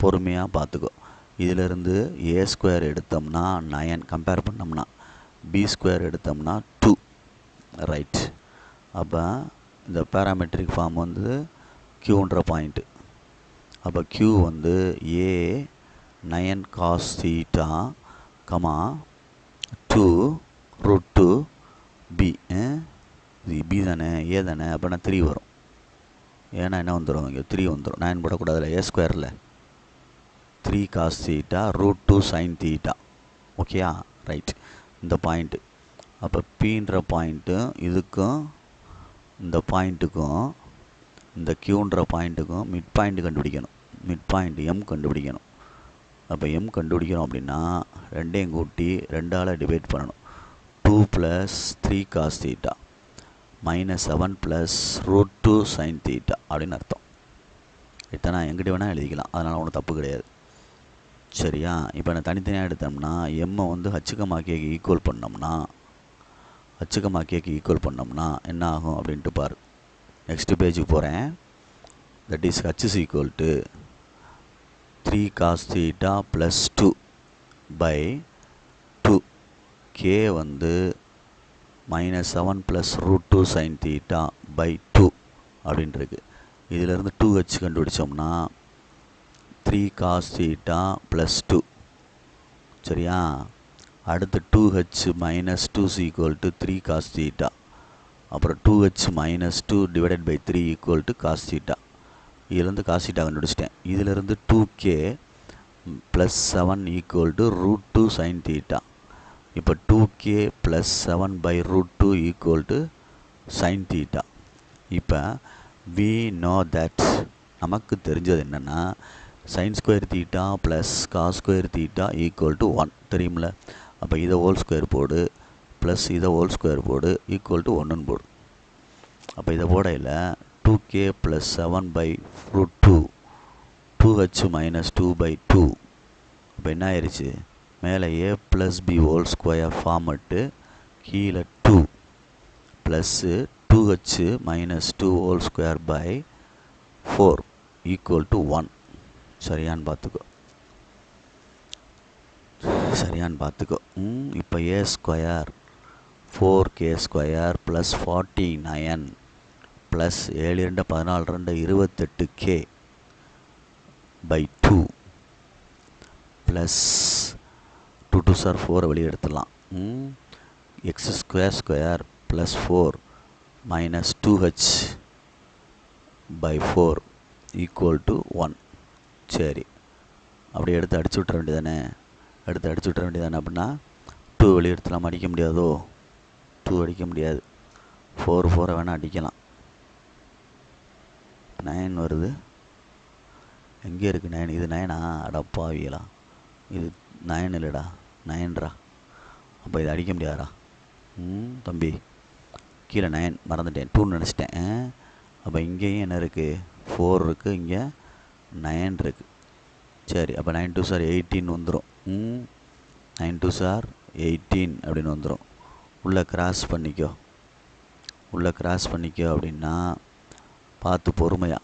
பொறுமையாக பார்த்துக்கோ. இதிலிருந்து ஏ ஸ்கொயர் எடுத்தோம்னா 9, கம்பேர் பண்ணோம்னா பி ஸ்கொயர் எடுத்தோம்னா 2. ரைட். அப்போ இந்த பேராமெட்ரிக் ஃபார்ம் வந்து க்யூன்ற பாயிண்ட்டு. அப்போ க்யூ வந்து ஏ 9 காஸ் தீட்டா கமா 2√2 பி. இது பி தானே, ஏ தானே, அப்போனா 3 வரும். ஏன்னா என்ன வந்துடும், இங்கே 3 வந்துடும். 9 போடக்கூடாதுல்ல, ஏ ஸ்கொயரில் 3 காஸ் தீட்டா √2 சைன் தீட்டா. ஓகேயா, ரைட். இந்த பாயிண்ட்டு. அப்போ பீன்ற பாயிண்ட்டு இதுக்கும் இந்த பாயிண்ட்டுக்கும் இந்த க்யூன்ற பாயிண்ட்டுக்கும் மிட் பாயிண்ட் கண்டுபிடிக்கணும். மிட் பாயிண்ட் எம் கண்டுபிடிக்கணும். அப்போ எம் கண்டுபிடிக்கணும் அப்படின்னா ரெண்டையும் கூட்டி 2ஆல் டிவைட் பண்ணணும். 2 + 3 காஸ் தீட்டா -7 + √2 சைன் தீட்டா அப்படின்னு அர்த்தம். இத்தனை எங்கிட்ட வேணால் எழுதிக்கலாம், அதனால் ஒன்றும் தப்பு கிடையாது. சரியா, இப்போ நான் தனித்தனியாக எடுத்தோம்னா எம்மை வந்து ஹச்சுக்கமாக்கியக்கு ஈக்குவல் பண்ணோம்னா என்ன ஆகும் அப்படின்ட்டு பாரு. நெக்ஸ்ட் பேஜுக்கு போகிறேன். That is h is equal to 3 cos theta plus 2 by 2. K வந்து -7 + √2 sin theta by 2 அப்படின்ட்டுருக்கு. இதிலிருந்து 2h கண்டுபிடிச்சோம்னா 3 cos theta plus 2. சரியா, அடுத்து 2h - 2 is equal to 3 cos theta. அப்புறம் 2h - 2 divided by 3 equal to cos theta. இதிலேருந்து cos theta கண்டுபிடிச்சிட்டேன். இதிலிருந்து 2k + 7 equal to √2 sin theta. இப்போ 2k + 7 by √2 equal to sin theta. இப்போ we know that நமக்கு தெரிஞ்சது என்னென்னா sin square theta plus cos square theta equal to 1 தெரியுமில்ல. அப்போ இதை ஹோல் ஸ்கொயர் போடு ப்ளஸ் இதை ஹோல் ஸ்கொயர் போடு ஈக்குவல் டு 1ன்னு போடு. அப்போ இதை போடையில் 2k + 7 by √2 2h - 2 by 2. இப்போ என்ன ஆயிடுச்சு, மேலே a + b whole square format, கீழே 2 plus 2h - 2 whole square by 4 equal to 1. சரியான்னு பார்த்துக்கோ. சரியான்னு பார்த்துக்கோ. இப்போ ஏ square 4k² plus 49 plus 7 2 14 2 28k by 2 plus 2 2 sir 4 வெளியே எடுத்துடலாம். x² plus 4 minus 2h by 4 equal to 1. சரி, அப்படியே எடுத்து அடிச்சு விட்ற வேண்டியதானே. அப்படின்னா 2 வெளியே எடுத்துலாம். அடிக்க முடியாதோ? 2 அடிக்க முடியாது. 4 4 வேணால் அடிக்கலாம். 9 வருது. எங்கே இருக்குது 9? இது 9ஆ? அடப்பாவியலா, இது 9 இல்லைடா, 9ரா. அப்போ இதை அடிக்க முடியாதா தம்பி? கீழே 9 மறந்துட்டேன், 2 நினச்சிட்டேன். அப்போ இங்கேயும் என்ன இருக்குது? 4 இருக்குது, இங்கே 9 இருக்குது. சரி, அப்போ 9 2 சார் 18 வந்துடும். 9 2 சார் 18 அப்படின்னு வந்துடும். உள்ளே கிராஸ் பண்ணிக்கோ அப்படின்னா பார்த்து பொறுமையாக.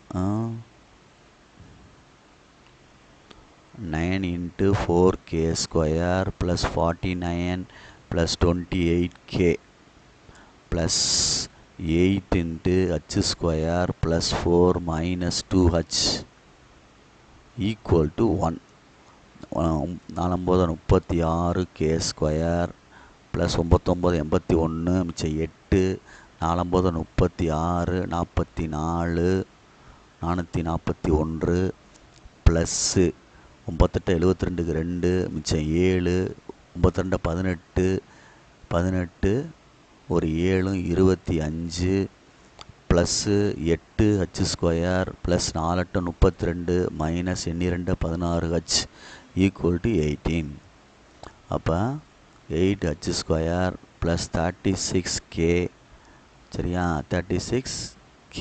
9 × 4k² plus 49 plus 28k plus 8 × h² plus 4 minus 2h equal to 1. 4 9 36k² plus 9 9 81 மிச்சம் 8. 4 9 36 44 441 ப்ளஸ்ஸு 98 72க்கு 2 மிச்சம் 7. 92 18 ஒரு 7 25 plus 8h² plus 4 8 32 minus 2 16h equal to 18. அப்போ 8h² ப்ளஸ் 36k, சரியா, 36k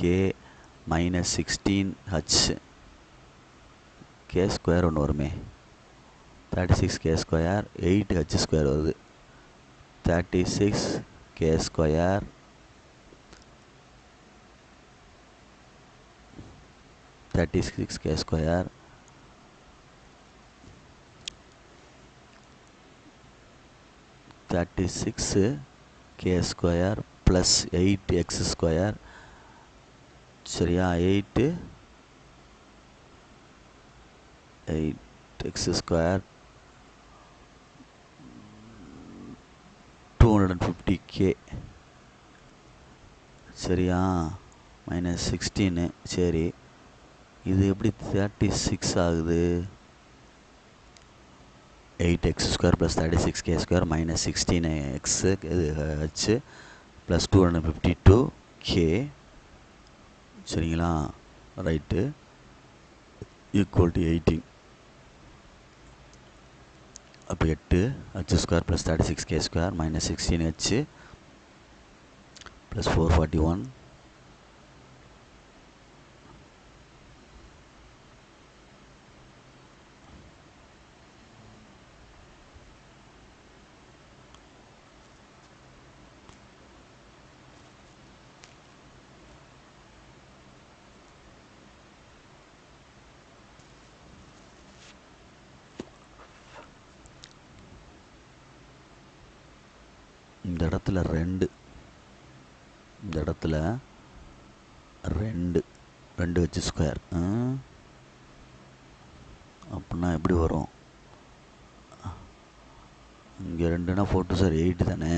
மைனஸ் 16h k² ஒன்று வருமே. 36k², 8h² வருது. 36k² 36k² 36k² plus 8x², சரியா, 8x² 250k, சரியா, மைனஸ் 16. சரி, இது எப்படி 36 ஆகுது? 8x² plus 36k² minus 16x இது h ப்ளஸ் 252k, சரிங்களா, ரைட்டு, ஈக்குவல் டு 18. அப்போ 8h² plus 36k² minus 16h plus 441 இந்த இடத்துல 2 2h². அப்படின்னா எப்படி வரும்? இங்கே 2னா 4 2 சார் 8 தானே,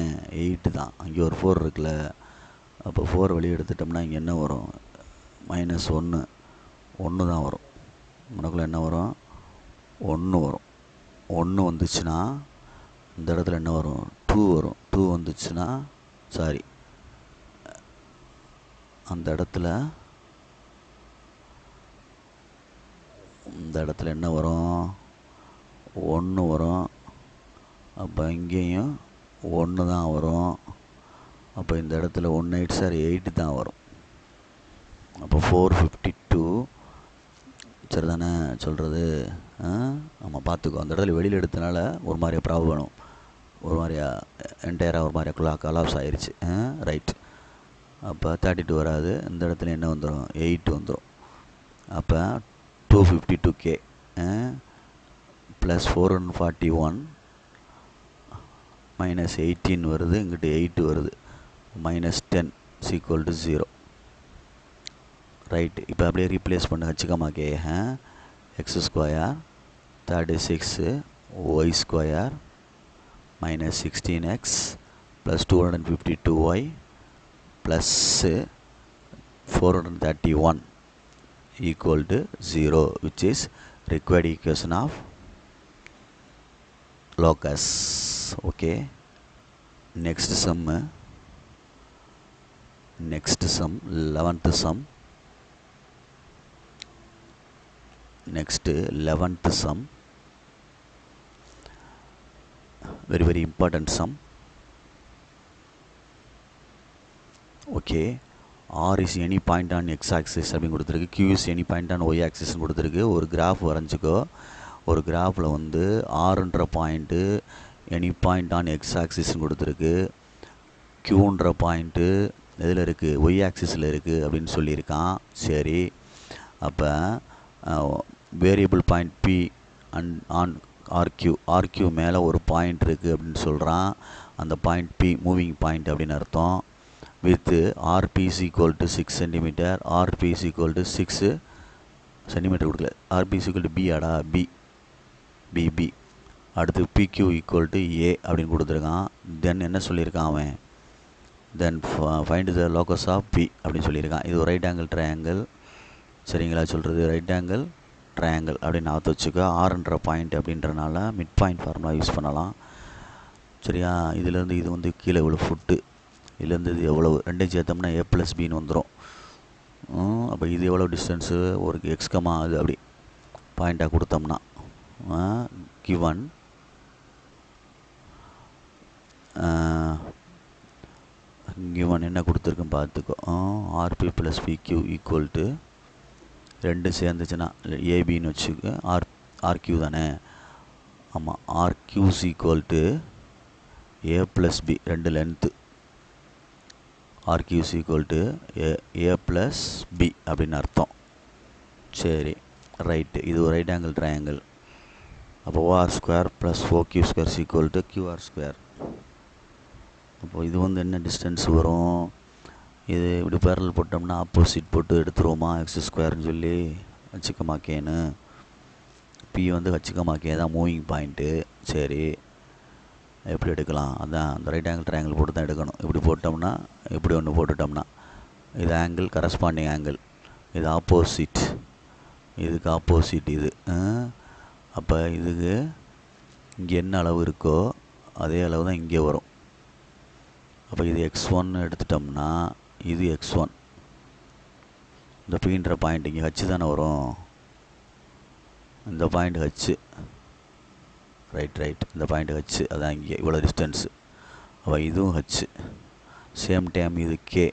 8 தான். அங்கே ஒரு 4 இருக்குல்ல, அப்போ 4 வெளியே எடுத்துட்டோம்னா இங்கே என்ன வரும்? மைனஸ் 1 தான் வரும். உனக்குள்ள என்ன வரும்? 1 வரும். 1 வந்துச்சுன்னா இந்த இடத்துல என்ன வரும்? 2 வரும். 2 வந்துச்சுன்னா சாரி, அந்த இடத்துல என்ன வரும்? 1 வரும். அப்போ இங்கேயும் 1 தான் வரும். அப்போ இந்த இடத்துல 1 8 சார் 8 தான் வரும். அப்போ 452, சரி தானே சொல்கிறது? ஆமாம், பார்த்துக்கோ. அந்த இடத்துல வெளியில் எடுத்தனால ஒரு மாதிரியா ப்ராப்ளம், ஒரு மாதிரியா என்டையராக ஒரு மாதிரியா கலாப்ஸ் ஆயிடுச்சு. ரைட். அப்போ 32 வராது. இந்த இடத்துல என்ன வந்துடும்? 8 வந்துடும். அப்போ 252k ப்ளஸ் 441 மைனஸ் 18 வருது, இங்கிட்டு 8 வருது, -10 = 0. ரைட். இப்போ அப்படியே ரீப்ளேஸ் பண்ண வச்சுக்கோமா k. X square 36 y square -16x + 252y + 431 = 0, which is required equation of locus. Okay. Next sum 11th sum. Next 11th sum, very important sum. Okay, R is any point on x axis அப்படின்னு கொடுத்துருக்கு, Q is any point on y axis கொடுத்துருக்கு. ஒரு graph வரைஞ்சிக்கோ. ஒரு கிராஃபில் வந்து ஆறுன்ற point any point on x ஆக்சிஸ்ன்னு கொடுத்துருக்கு, க்யூன்ற பாயிண்ட்டு எதில் இருக்குது, ஒய் ஆக்சிஸில் இருக்குது அப்படின்னு சொல்லியிருக்கான். சரி, அப்போ variable point be on argue மேலே ஒரு பாயிண்ட் இருக்குது அப்படின்னு சொல்கிறான். அந்த பாயிண்ட் பி மூவிங் பாயிண்ட் அப்படின்னு அர்த்தம். With RP = 6 centimetre, RP = 6 centimetre கொடுக்கல, ஆர்பி = பி ஆடா, பி. அடுத்து பிக்யூ = ஏ அப்படின்னு கொடுத்துருக்கான். தென் என்ன சொல்லியிருக்கான் அவன், then find the locus of P அப்படின்னு சொல்லியிருக்கான். இது ஒரு ரைட் ஆங்கிள் ட்ரையாங்கிள். சரிங்களா சொல்கிறது, ரைட் ஆங்கிள் ட்ரையாங்கிள் அப்படின்னு ஆற்ற வச்சுக்கோ. ஆறுன்ற பாயிண்ட் அப்படின்றனால மிட் பாயிண்ட் ஃபார்முலா யூஸ் பண்ணலாம். சரியா, இதுலேருந்து இது வந்து கீழே இவ்வளோ ஃபுட்டு, இதுலேருந்து இது எவ்வளவு, ரெண்டையும் சேர்த்தோம்னா a + bன்னு வந்துடும். அப்போ இது எவ்வளோ டிஸ்டன்ஸு, ஒரு எக்ஸ்கமா அது அப்படி பாயிண்ட்டாக கொடுத்தோம்னா கிவன் என்ன கொடுத்துருக்குன்னு பார்த்துக்கோ. ஆர்பி + பிக்யூ = ரெண்டு சேர்ந்துச்சுன்னா ஏபின்னு வச்சுக்க, ஆர்க்யூ தானே. ஆமாம், ஆர்க்யூ = a + b, ரெண்டு லென்த்து, ஆர்க்யூ = a + b அப்படின்னு அர்த்தம். சரி, ரைட்டு. இது ஒரு ரைட் ஆங்கிள் ட்ரையாங்கிள். அப்போ OR² + OQ² = QR². அப்போது இது வந்து என்ன டிஸ்டன்ஸ் வரும், இது இப்படி பேரல் போட்டோம்னா ஆப்போசிட் போட்டு எடுத்துருவோமா, x² சொல்லி வச்சுக்கமாக்கேன்னு. பி வந்து வச்சுக்கமாக்கே தான் மூவிங் பாயிண்ட்டு. சரி, எப்படி எடுக்கலாம், அதான் அந்த ரைட் ஆங்கிள் ட்ரையாங்கிள் போட்டு தான் எடுக்கணும். இப்படி போட்டோம்னா, இப்படி ஒன்று போட்டுட்டோம்னா இது ஆங்கிள், கரஸ்பாண்டிங் ஆங்கிள், இது ஆப்போசிட், இதுக்கு ஆப்போசிட் இது. அப்போ இதுக்கு இங்கே என்ன அளவு இருக்கோ அதே அளவு தான் இங்கே வரும். அப்போ இது x1 எடுத்துட்டோம்னா இது x1, இந்த பீன்ற பாயிண்ட் இங்கே ஹச் தானே வரும், இந்த பாயிண்ட் ஹச். ரைட், இந்த பாயிண்ட் ஹச், அதான் இங்கே இவ்வளோ டிஸ்டன்ஸு. அப்போ இதுவும் ஹச். சேம் டைம் இது கே,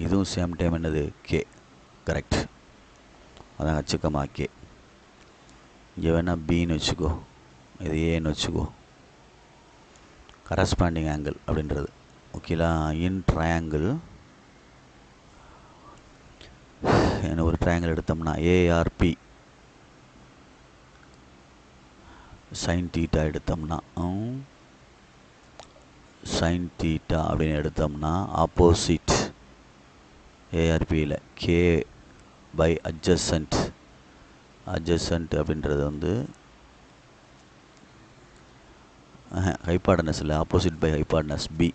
இதுவும் சேம் டைம் என்னது கே. கரெக்ட், அதான் ஹச்சுக்கமா கே. இங்கே வேணால் பின்னு வச்சுக்கோ, இது ஏன்னு வச்சுக்கோ. கரஸ்பாண்டிங் ஆங்கிள் அப்படின்றது. ஓகேலா, இன் ட்ரையாங்கிள் என்ன ஒரு ட்ரையாங்கிள் எடுத்தோம்னா ஏஆர்பி sin θ எடுத்தோம்னா sin θ அப்படின்னு எடுத்தோம்னா ஆப்போசிட் ஏஆர்பியில் k/adjacent அப்படின்றது வந்து ஹைபார்டனஸ் இல்லை, ஆப்போசிட் பை ஹைபார்டனஸ் பி.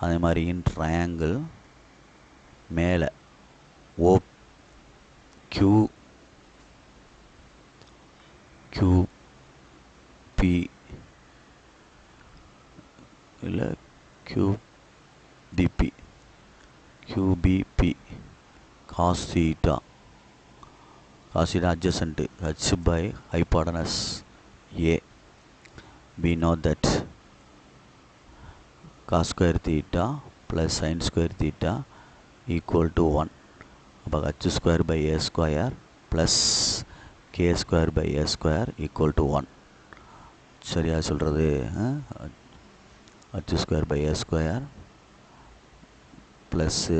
அதே மாதிரி இன் ட்ரையாங்கிள் மேலே ஓ QP இல்லை QBP cos theta adjacent h by hypotenuse A. We know that cos square theta plus sin square theta equal to 1. அப்போ h² / a² plus k² / a² equal to 1. சரியா சொல்கிறது, h² / a² plus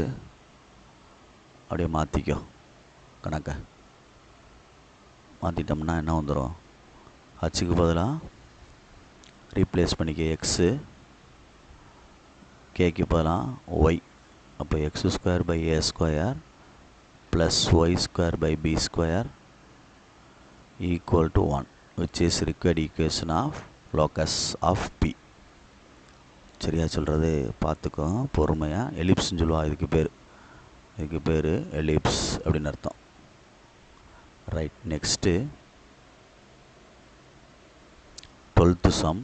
அப்படியே மாற்றிக்கோ, கணக்கை மாற்றிட்டோம்னா என்ன வந்துடும், ஹச்சுக்கு பதிலாக replace பண்ணிக்க x, கேக்கு பதிலாக ஒய். அப்போ x square by A square plus y square by B square equal to 1, which is required equation of locus of P. சரியா சொல்கிறது பார்த்துக்கோ பொறுமையாக. எலிப்ஸ்ன்னு சொல்லுவாள் இதுக்கு பேர் எலிப்ஸ் அப்படின்னு அர்த்தம். ரைட், நெக்ஸ்ட்டு 12th சம்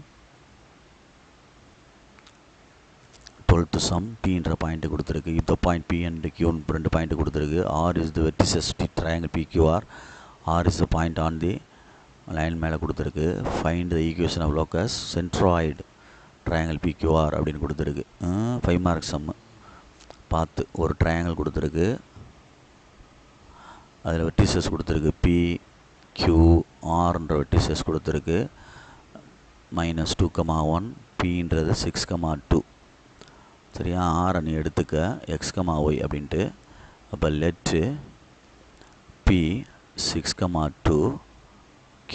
Pன்ற பாயிண்ட் கொடுத்துருக்கு. இந்த point P and Q 2 point கொடுத்துருக்கு. R is the vertices triangle PQR. R is the point on the line மேலே கொடுத்துருக்கு. Find the equation of locus centroid triangle PQR அப்படின்னு கொடுத்துருக்கு. 5 mark சம்மு. பார்த்து ஒரு ட்ரையாங்கிள் கொடுத்துருக்கு, அதில் வெர்டிசஸ் கொடுத்துருக்கு PQRன்ற வெர்டிசஸ் கொடுத்துருக்கு. -2,1, Pன்றது 6,2. சரியா, ஆரை நீ எடுத்துக்க x,y அப்படின்ட்டு. அப்போ laddu P 6,2 Q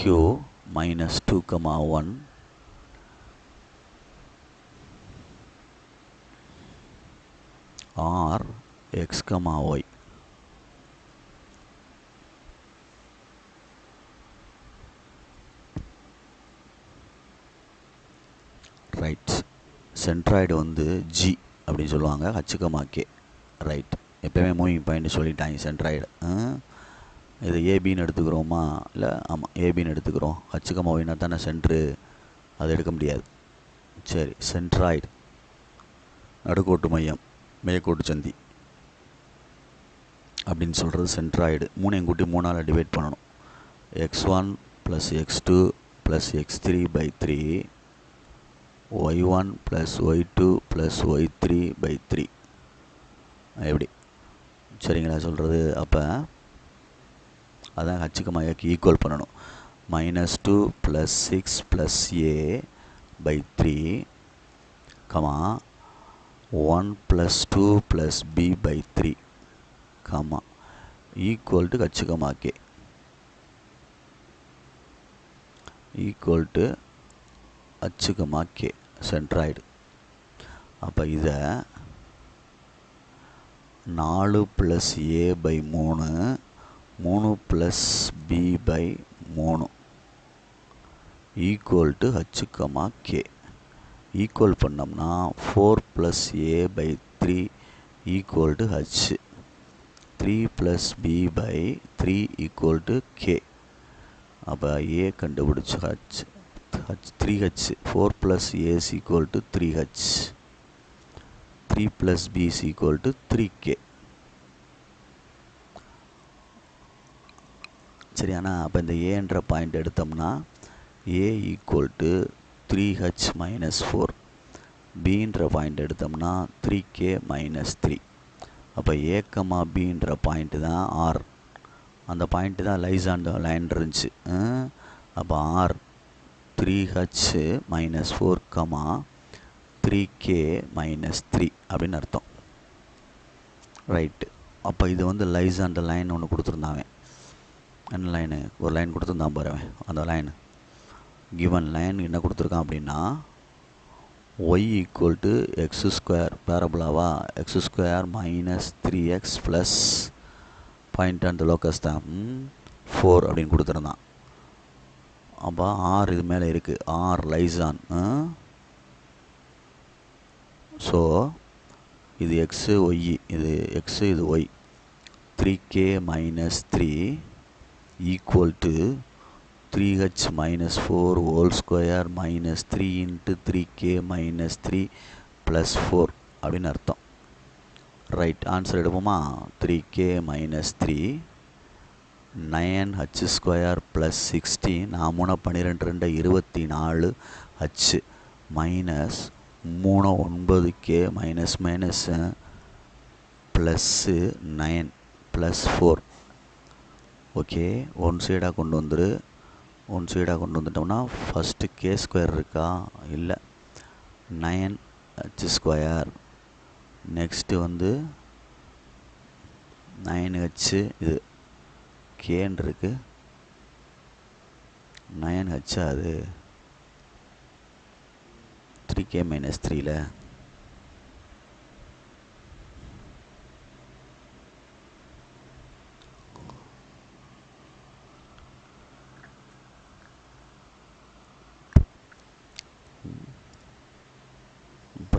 -2,1 R x,y. Right, centroid வந்து G அப்படின்னு சொல்லுவாங்க, H,K. ரைட், எப்போயுமே மூவிங் பாயிண்ட் சொல்லிட்டாங்க சென்ட்ராய்டு. இது ஏபின்னு எடுத்துக்கிறோமா? இல்லை, ஆமாம் ஏபின்னு எடுத்துக்கிறோம். H,Yனா தானே சென்ட்ரு, அது எடுக்க முடியாது. சரி, சென்ட்ராய்டு நடுக்கோட்டு மையம், மையக்கோட்டு சந்தி அப்படின்னு சொல்கிறது சென்ட்ராய்டு. 3 கூட்டி 3ஆல் டிவைட் பண்ணணும். x1 + x2 + x3/3 y1 + y2 + y3/3. எப்படி? சரிங்களா சொல்கிறது? அப்போ அதான் H,Yக்கு ஈக்குவல் பண்ணணும். -2 + 6 + a/3, 1 + 2 + b/3, equal to H,K equal to H,K centroid. அப்போ இதை 4 + a/3 3 + b/3 equal to H,K. Equal பண்ணோம்னா 4 + a/3 equal to H, 3 + b/3 equal to K. அப்போ a கண்டுபிடிச்ச H 3H, 4 + a is equal to 3H, 3 + b is equal to 3K. சரியானா? அப்போ இந்த ஏன்ற point எடுத்தோம்னா a ஈக்குவல் டு 3H - 4, பின்ற point எடுத்தோம்னா 3K - 3. அப்போ a, bன்ற பாயிண்ட்டு தான் R. அந்த பாயிண்ட்டு தான் லைஸ் ஆன் த லைன் இருந்துச்சு. அப்போ R 3H - 4, 3K - 3 அப்படின்னு அர்த்தம். ரைட்டு, அப்போ இது வந்து லைஸ் ஆன் த லைன் ஒன்று கொடுத்துருந்தாங்க. என்ன லைனு? ஒரு லைன் கொடுத்துருந்தான் பாருவேன். அந்த லைனு கிவன் லைன் என்ன கொடுத்துருக்கான் அப்படின்னா y = x² பேரபுலாவா, x² - 3x plus point on the locus தான் 4 அப்படின்னு கொடுத்துருந்தான். அப்போ R இது மேலே இருக்குது, R லைஸ் ஆன். ஸோ இது x, y, இது x, இது y. 3K - 3 equal to 3H - 4 whole square -3 × 3K - 3 + 4 அப்படின்னு அர்த்தம். ரைட், ஆன்சர் எடுப்போமா? 3K - 3 9H² + 16, 4 12 24 H minus 3 9K minus plus 9 + 4. Okay, one சைடாக கொண்டு வந்துட்டோம்னா ஃபஸ்ட்டு K² இருக்கா? இல்லை, 9H². நெக்ஸ்ட்டு வந்து 9H, இது Kன்னு இருக்கு, 9H அது 3K - 3ல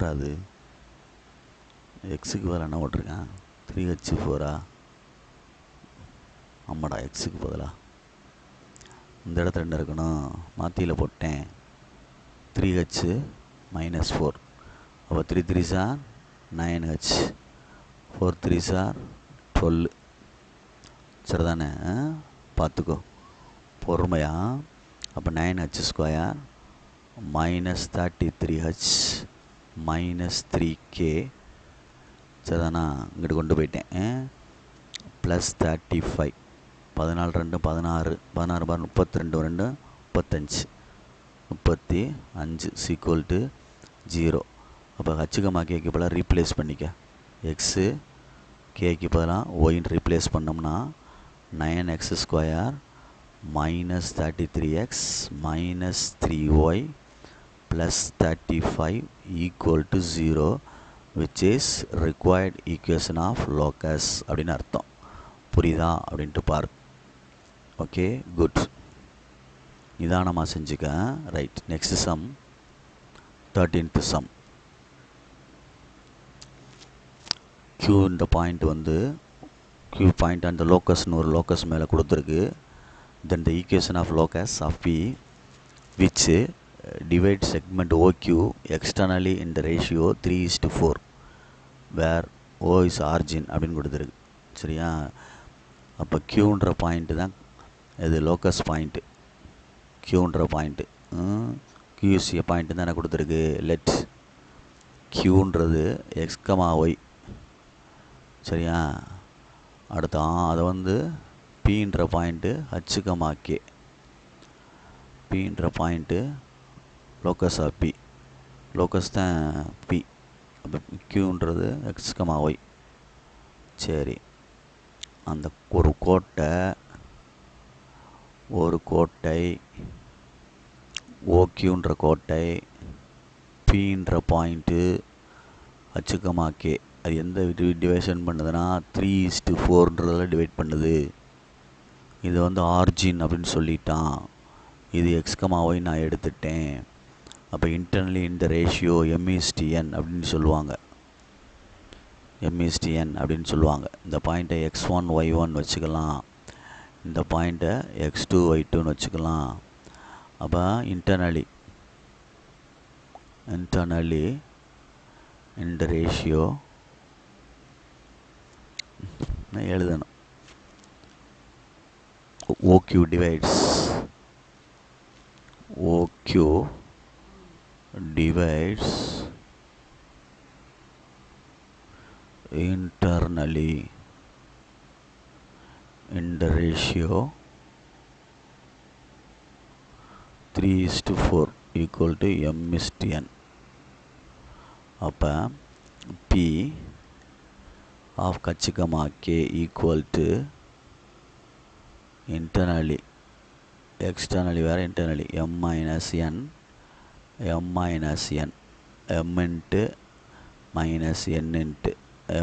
எப்படா அது எக்ஸுக்கு பதிலாக என்ன போட்டிருக்கேன் 3h4 ஆமாடா எக்ஸுக்கு பதிலாக இந்த இடத்துல என்ன இருக்கணும் மாற்றியில் போட்டேன் 3h -4 அப்போ 3 3s are 9h 4 3s are 12 சரிதானே பார்த்துக்கோ பொறுமையாக அப்போ 9h² -33h -3k சரிதானா இங்கிட்டு கொண்டு போயிட்டேன் +35 14 2 16 16 பார் 32 2 35 35 0 அப்போ ஹச்சுக்கு கேக்கு பதிலாக ரீப்ளேஸ் பண்ணிக்க எக்ஸு கேக்கு பதிலாக ஒயின்னு ரீப்ளேஸ் பண்ணோம்னா 9x² -33x -3y +35 0 which is required equation of locus அப்படின்னு அர்த்தம் புரியுதா அப்படின்ட்டு பாரு ஓகே குட் நிதானமாக செஞ்சுக்க right next sum 13th sum q இந்த பாயிண்ட் வந்து q பாயிண்ட் அந்த லோக்கஸ்னு ஒரு லோக்கஸ் மேலே கொடுத்துருக்கு then the equation of locus of p which divide segment OQ externally in the ratio 3:4 where O is origin அப்படின்னு கொடுத்துருக்கு சரியா அப்போ க்யூன்ற பாயிண்ட்டு தான் இது லோக்கஸ் பாயிண்ட்டு க்யூன்ற பாயிண்ட்டு கியூசிய பாயிண்ட்டு தான் எனக்கு கொடுத்துருக்கு லெட் க்யூன்றது x,y சரியா அடுத்த அதை வந்து பீன்ற பாயிண்ட்டு h,k பீன்ற point locus of P locus தான் பி அப்போ க்யூன்றது x,y சரி அந்த ஒரு கோட்டை ஓக்யூன்ற கோட்டை பீன்ற பாயிண்ட்டு h,k அது எந்த டிவைஷன் பண்ணுதுன்னா 3:4ன்றதில் டிவைட் பண்ணுது இது வந்து ஆர்ஜின் அப்படின்னு சொல்லிட்டான் இது x,y நான் எடுத்துட்டேன் அப்போ இன்டர்னலி இந்த ரேஷியோ m:n அப்படின்னு சொல்லுவாங்க m:n அப்படின்னு சொல்லுவாங்க இந்த பாயிண்ட்டை x1 y1 வச்சுக்கலாம் இந்த பாயிண்ட்டை x2 y2ன்னு வச்சுக்கலாம் அப்போ இன்டர்னலி இந்த ரேஷியோ எழுதணும் OQ divides internally in the ratio 3:4 equal to m:n அப்போ P of h,k equal to internally externally வேறு internally m minus n m into minus n into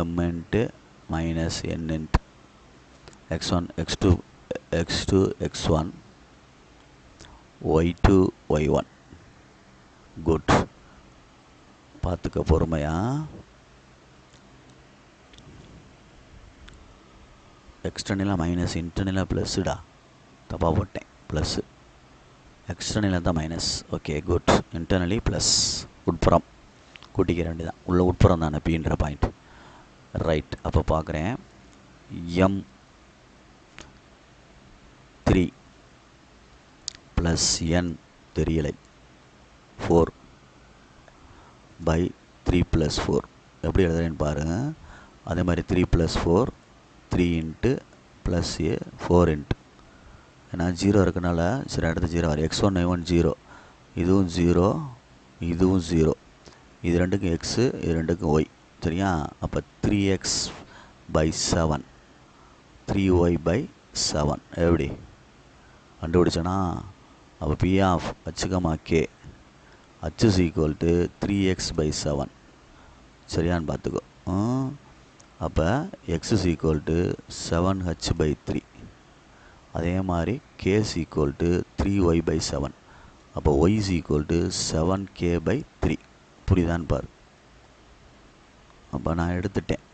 m into minus n into x1 x2 x1 y2 y1 good பார்த்துக்க பொறுமையா எக்ஸ்டர்னலாக minus இன்டர்னலாக ப்ளஸ்ஸுடா தப்பாக போட்டேன் plus எக்ஸ்டர்னலாக தான் minus okay good internally plus உட்புறம் கூட்டிக்க வேண்டியதான் உள்ள உட்புறம் தானே பீன்ற பாயிண்ட் ரைட் அப்போ பார்க்குறேன் m3 + n தெரியலை 4/3 + 4 எப்படி எழுதுறேன்னு பாருங்கள் அதே மாதிரி 3 + 4 3 இன்ட்டு ப்ளஸ் ஏ 4 இன்ட்டு ஏன்னா 0 இருக்கனால சரி அடுத்து 0 வரும் x1 y1 0 இதுவும் 0 இதுவும் 0 இது ரெண்டுக்கும் எக்ஸு இது ரெண்டுக்கும் ஒய் சரியா அப்போ 3x/7 3y/7 எப்படி கண்டுபிடிச்சனா அப்போ P of h,k h is equal to 3x/7 சரியான்னு பார்த்துக்கோ அப்போ x is equal to 7h/3 அதே மாதிரி k is equal to 3y/7 அப்போ y is equal to 7k/3 புரியுதான்னு பாரு அப்போ நான் எடுத்துட்டேன்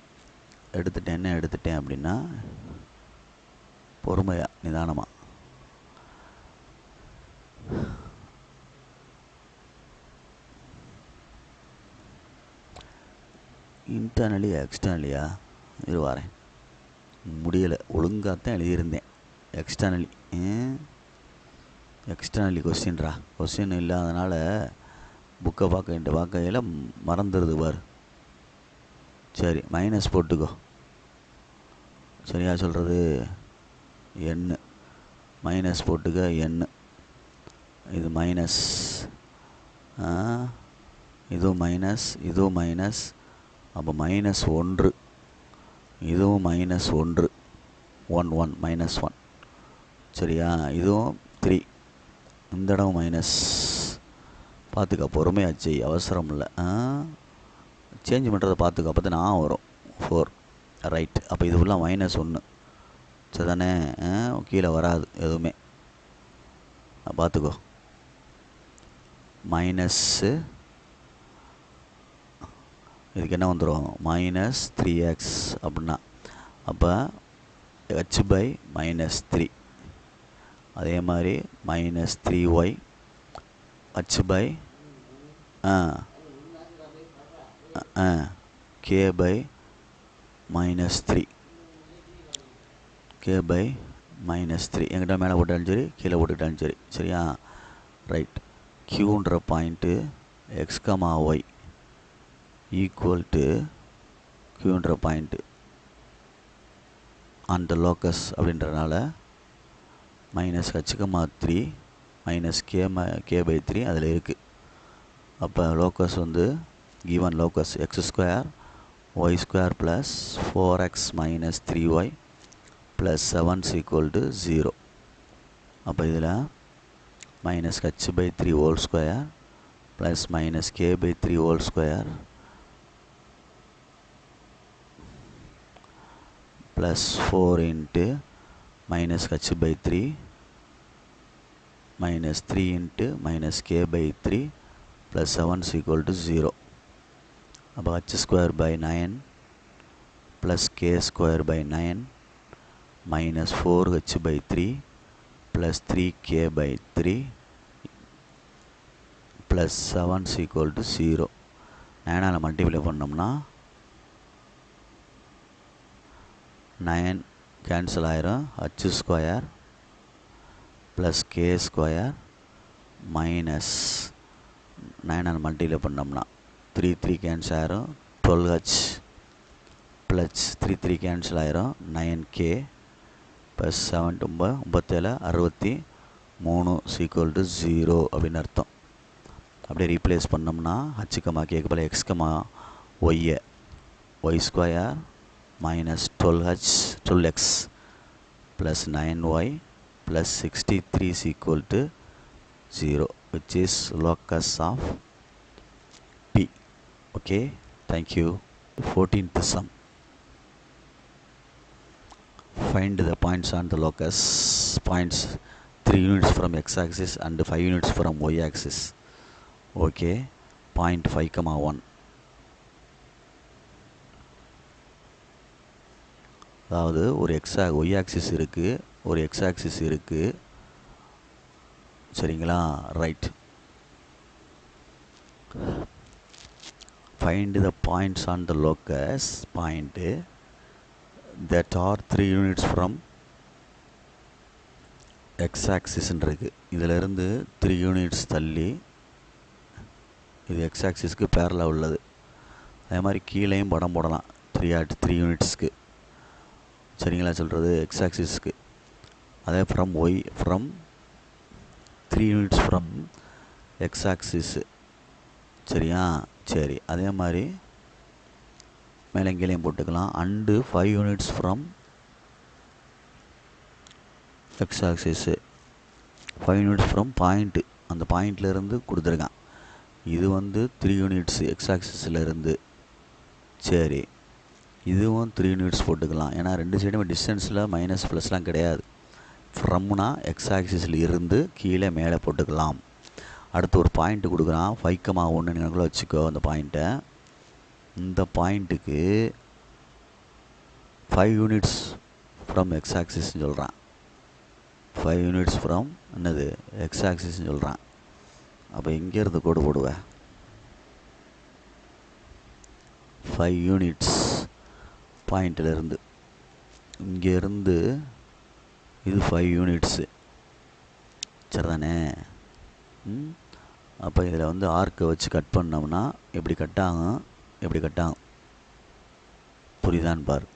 என்ன எடுத்துட்டேன் அப்படின்னா பொறுமையாக நிதானமாக இன்டர்னலி எக்ஸ்டர்னலியா இது வரேன் முடியலை ஒழுங்காகத்தான் எழுதியிருந்தேன் எக்ஸ்டர்னலி கொஸ்டின் இல்லாதனால புக்கை பார்க்கையில் மறந்துடுது பார். சரி மைனஸ் போட்டுக்கோ, சரியா சொல்கிறது எண்ணு மைனஸ் போட்டுக்க எண்ணு. இது மைனஸ், இதுவும் மைனஸ், இதுவும் மைனஸ், அப்போ -1, இதுவும் -1, 1 -1 சரியா. இதுவும் 3, இந்த இடம் மைனஸ். பார்த்துக்க பொறுமையாச்சு, அவசரம் இல்லை. சேஞ்ச் பண்ணுறதை பார்த்துக்க, அப்போ தான் நான் வரும் 4 ரைட். அப்போ இது ஃபுல்லாக -1 சரி தானே, கீழே வராது எதுவுமே. பார்த்துக்கோ மைனஸ்ஸு, இதுக்கு என்ன வந்துடும் -3x அப்படின்னா, அப்போ h/-3. அதே மாதிரி -3y h/-k/-3 எங்கிட்ட மேலே போட்டாலும் சரி கீழே போட்டுக்கிட்டாலும் சரி சரியா. ரைட். க்யூன்ற பாயிண்ட்டு x,y ஈக்குவல் டு க்யூன்ற பாயிண்ட்டு அந்த லோக்கஸ் அப்படின்றனால -h,3 -k/3 அதில் இருக்குது. அப்போ லோக்கஸ் வந்து given locus x² y² + 4x - 3y + 7 = 0. அப்போ இதில் -h/3 whole square + -k/3 whole square + 4 × -h/3 -3 × -k/3 + 7 = 0. அப்போ h²/9 + k²/9 -4h/3 + 3k/3 + 7 = 0. 9ஆல் multiply பண்ணோம்னா 9 கேன்சல் ஆயிரும். h² + k² -9ஆல் மல்டிப்ளை பண்ணோம்னா 3 கேன்சல் ஆயிரும். 12h + 3 கேன்சல் ஆயிரும். 9k + 7 9 7 63 = 0 அப்படின்னு அர்த்தம். அப்படியே ரீப்ளேஸ் பண்ணோம்னா h, k க்கு பதிலா x, y y² -12x + 9y + 63 = 0, which is locus of P. Okay, thank you. 14th sum. Find the points on the locus. Points 3 units from x-axis and 5 units from y-axis. Okay, point 5,1. அதாவது ஒரு y axis இருக்குது, ஒரு x axis இருக்குது சரிங்களா. Right. Find the points on the locus point that are 3 units from x ஆக்சிஸ்ன்னு இருக்குது. இதிலிருந்து 3 units தள்ளி இது x ஆக்சிஸ்க்கு பேரலாக உள்ளது. அதே மாதிரி கீழேயும் படம் போடலாம் 3 யூனிட்ஸ்க்கு சரிங்களா சொல்கிறது x ஆக்சிஸ்க்கு. அதே from 3 units from x axis சரியா. சரி, அதே மாதிரி மேலே கீழேயும் போட்டுக்கலாம். And 5 units from x axis, 5 units from point, அந்த பாயிண்ட்லேருந்து கொடுத்துருக்கான். இது வந்து 3 யூனிட்ஸ் x ஆக்சிஸில் இருந்து. சரி, இதுவும் 3 யூனிட்ஸ் போட்டுக்கலாம். ஏன்னா ரெண்டு சைடுமே டிஸ்டன்ஸில் மைனஸ் ப்ளஸ்லாம் கிடையாது. ஃப்ரம்னா x ஆக்சிஸில் இருந்து கீழே மேலே போட்டுக்கலாம். அடுத்து ஒரு பாயிண்ட்டு கொடுக்குறான் 5,1 எனக்குள்ளே வச்சுக்கோ அந்த பாயிண்ட்டை. இந்த பாயிண்ட்டுக்கு 5 யூனிட்ஸ் ஃப்ரம் எக்ஸ் ஆக்சிஸ்ன்னு சொல்கிறான். 5 யூனிட்ஸ் ஃப்ரம் என்னது எக்ஸ் ஆக்சிஸ்ன்னு சொல்கிறான். அப்போ இங்கேருந்து கோடு போடுவேன். 5 யூனிட்ஸ் பாயிண்ட்டிலேருந்து இங்கேருந்து இது 5 யூனிட்ஸு சரிதானே. அப்போ இதில் வந்து ஆர்க்கை வச்சு கட் பண்ணோம்னா எப்படி கட் ஆகும், எப்படி கட் ஆகும் புரியுதான்னு பாரு.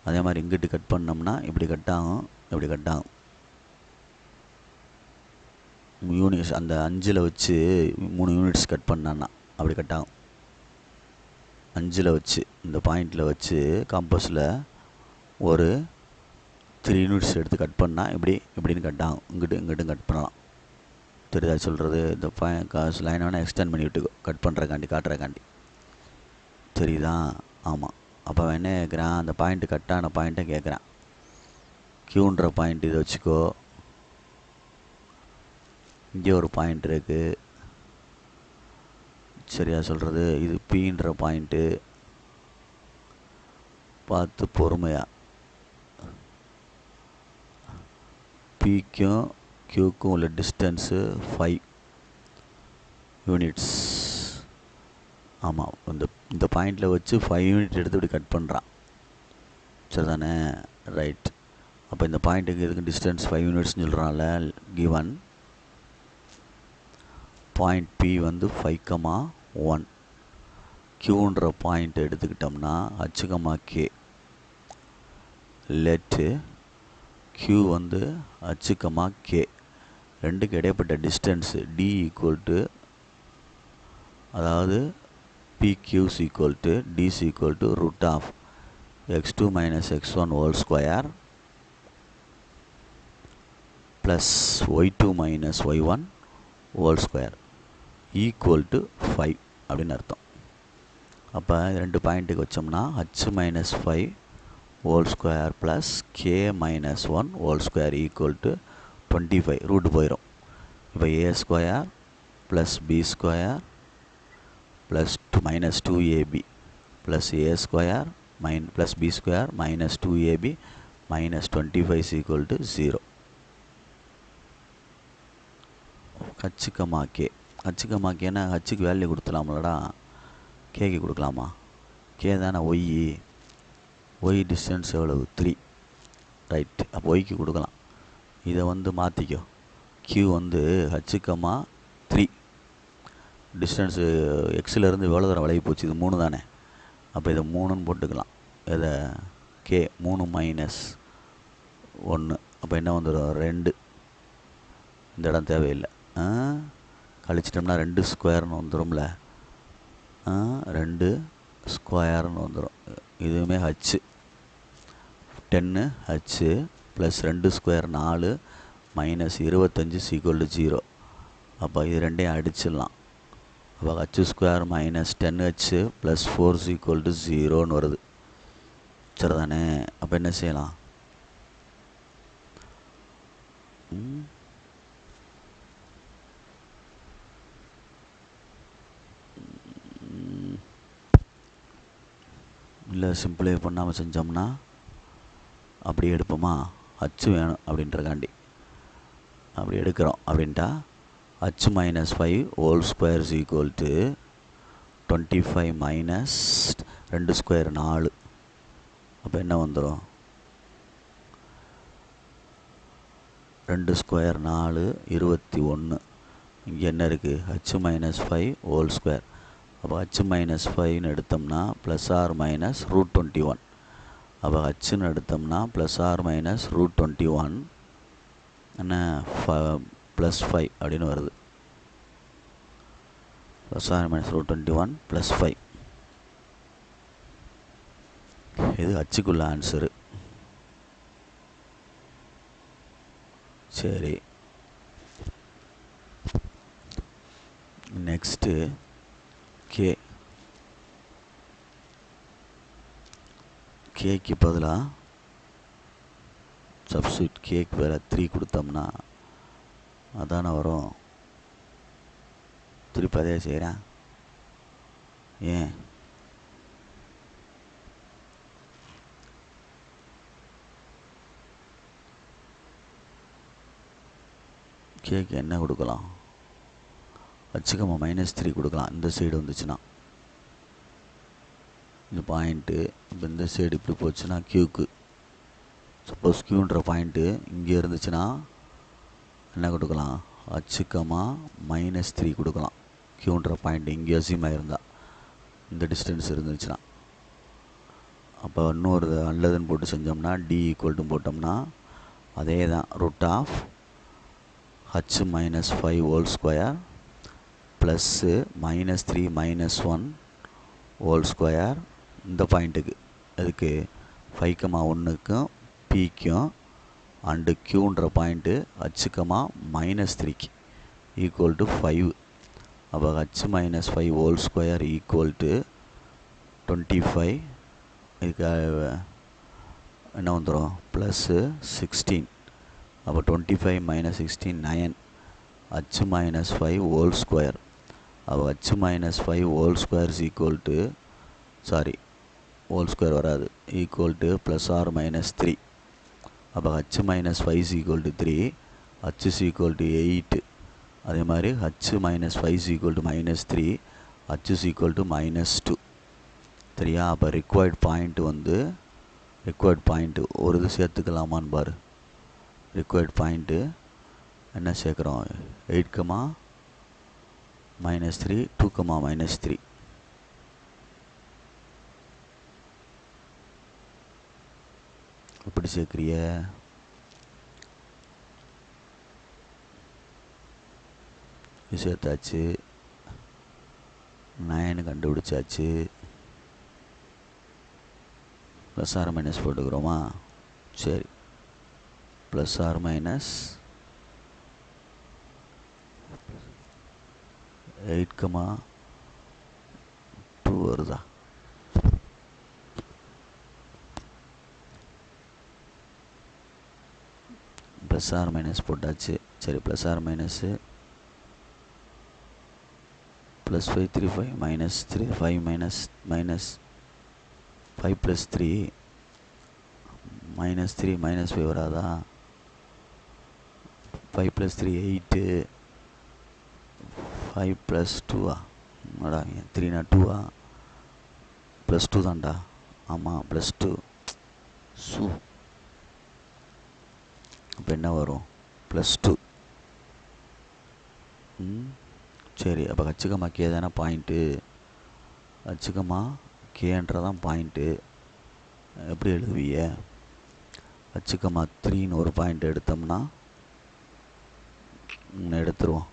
அதே மாதிரி இங்கிட்டு கட் பண்ணோம்னா இப்படி கட் ஆகும், எப்படி கட் ஆகும். யூனிட்ஸ் அந்த 5ல் வச்சு 3 யூனிட்ஸ் கட் பண்ணான்னா அப்படி கட் ஆகும். 5ல் வச்சு இந்த பாயிண்டில் வச்சு காம்பஸில் ஒரு 3 யூனிட்ஸ் எடுத்து கட் பண்ணால் இப்படின்னு கட் ஆகும். இங்கிட்டும் கட் பண்ணலாம். தெரியுதா சொல்கிறது. இந்த லைனை வேணால் எக்ஸ்டெண்ட் பண்ணி விட்டுக்கோ, கட் பண்ணுறக்காண்டி காட்டுறக்காண்டி. தெரியுதா? ஆமாம். அப்போ என்ன கேட்குறான், அந்த பாயிண்ட்டு கட்டான பாயிண்ட்டை கேட்குறான். க்யூன்ற பாயிண்ட் இதை வச்சுக்கோ. இங்கே ஒரு பாயிண்ட் இருக்குது. சரியா சொல்கிறது. இது பீன்ற பாயிண்ட்டு. பார்த்து பொறுமையாக. பிக்கும் க்யூக்கும் உள்ள டிஸ்டன்ஸு 5 யூனிட்ஸ். ஆமாம். இந்த பாயிண்டில் வச்சு 5 யூனிட் எடுத்து இப்படி கட் பண்ணுறான். சரிதானே? ரைட். அப்போ இந்த பாயிண்ட்டுக்கு எதுக்கு டிஸ்டன்ஸ் 5 யூனிட்ஸ்னு சொல்கிறான்ல. கிவன் பாயிண்ட் பி வந்து 5,1. க்யூன்ற பாயிண்ட் எடுத்துக்கிட்டோம்னா H,K. லெட்டு க்யூ வந்து H,K. ரெண்டுக்கு இடைப்பட்ட டிஸ்டன்ஸு D ஈக்குவல் டு, அதாவது PQ equal to DC equal to root of x2 minus x1 whole square plus y2 minus y1 whole square equal to 5 அப்படின்னு அர்த்தம். அப்போ ரெண்டு பாயிண்ட்டுக்கு வச்சோம்னா H minus 5 whole square plus K minus 1 whole square equal to 25. Root போயிடும். இப்போ A square plus B square plus minus 2AB plus A square plus B square minus 2AB minus 25 equal to 0. H,K. H,Kன்னா ஹச்சுக்கு value கொடுத்துலாம்லடா, கேக்கு கொடுக்கலாமா? K தானே Y distance எவ்வளவு 3. Right. அப்போ ஒய்க்கு கொடுக்கலாம். இதை வந்து மாற்றிக்கோ. க்யூ வந்து H,3 டிஸ்டன்ஸு எக்ஸிலேருந்து எவ்வளோ தூரம் விலகி போச்சு, இது 3 தானே. அப்போ இதை 3ன்னு போட்டுக்கலாம். இதை கே 3 மைனஸ் 1. அப்போ என்ன வந்துடும் 2. இந்த இடம் தேவையில்லை. கழிச்சிட்டோம்னா 2 ஸ்கொயர்னு வந்துடும்ல. 2 ஸ்கொயர்னு வந்துடும். இதுவுமே H 10 H plus 2 square 4 minus 25 equal to 0. அப்போ இது ரெண்டையும் அடிச்சிடலாம். அப்போ H square minus 10H plus 4 equal to 0ன்னு வருது. சரிதானே? அப்போ என்ன செய்யலாம்? இல்லை சிம்பிளே பண்ணாமல் செஞ்சோம்னா அப்படி எடுப்போமா? H வேணும் அப்படின்றக்காண்டி அப்படி எடுக்கிறோம். அப்படின்ட்டா H minus 5 whole square equal to 25 minus 2 square 4. அப்போ என்ன வந்துடும்? 2 ஸ்கொயர் 4 21. இங்கே என்ன இருக்குது? H minus 5 whole square. அப்போ H மைனஸ் 5ன்னு எடுத்தோம்னா ப்ளஸ் ஆர் மைனஸ் ரூட் 21. அப்போ Hன்னு எடுத்தோம்னா ப்ளஸ் ஆர் மைனஸ் ரூட் 21 என்ன ப்ளஸ் 5 அப்படின்னு வருது. Plus or minus root 21 plus 5. இது Hக்குள்ள ஆன்சரு. சரி, நெக்ஸ்ட்டு கே. கேக்கு பதிலாக சப்ஸ்டியூட் கேக்கு வேறு 3 கொடுத்தோம்னா அதானே வரும். திருப்பி அதே செய்கிறேன். ஏன் கேக்கு என்ன கொடுக்கலாம், வச்சுக்கமா -3 கொடுக்கலாம். இந்த சைடு வந்துச்சுன்னா இந்த பாயிண்ட்டு. இப்போ இந்த சைடு இப்படி போச்சுன்னா க்யூக்கு, சப்போஸ் க்யூன்ற பாயிண்ட்டு இங்கே இருந்துச்சுன்னா என்ன கொடுக்கலாம், அச்சுக்கமா -3 கொடுக்கலாம். க்யூன்ற பாயிண்ட் இங்கே அசியூமாக இருந்தால் இந்த டிஸ்டன்ஸ் இருந்துச்சுன்னா. அப்போ இன்னொரு அல்லதுன்னு போட்டு செஞ்சோம்னா டி ஈக்குவல் டு போட்டோம்னா அதே தான் √h - 5 whole square plus -3 - 1 whole square இந்த பாயிண்ட்டுக்கு. அதுக்கு 5,1க்கும் பிக்கும் அண்டு க்யூன்ற பாயிண்ட்டு ஹச்சுக்கமா -3க்கு ஈக்குவல் டு 5. அப்போ h - 5 whole square equal to 25. இதுக்கு என்ன வந்துடும், ப்ளஸ்ஸு 16. அப்போ 25 - 16 9. h - 5 whole square. அப்போ h - 5 whole square is equal to, sorry whole square வராது, ஈக்குவல் டு +or -3. அப்போ h - 5 is equal to 3, h is equal to 8. அதே மாதிரி h - 5 is equal to -3, h is equal to -2. சரியா? அப்போ required point வந்து required point ஒரு இது சேர்த்துக்கலாமான்னு பாரு. ரிக்வயர்ட் பாயிண்ட்டு என்ன சேர்க்குறோம், 8, -3, 2, -3. எப்படி சேர்க்குறிய, சேர்த்தாச்சு. 9 கண்டுபிடிச்சாச்சு. +or- போட்டுக்கிறோமா, சரி. +or- 8,2 வருதா, +or- போட்டாச்சு. சரி, +or- +5 3 5 -3 5 -5 +3 -3 -5 வராதா, 5 + 3 8, 5 + 2 அடா 3 2 +2 தான்டா. ஆமாம் +2. அப்போ என்ன வரும், +2. சரி, அப்போ ஹச்சுக்கமா கே தானே பாயிண்ட்டு, ஹச்சுக்கமா கேன்றதான் பாயிண்ட்டு. எப்படி எழுதுவீங்க, ஹச்சுக்கமா 3ன்னு ஒரு பாயிண்ட் எடுத்தோம்னா எடுத்துருவோம்,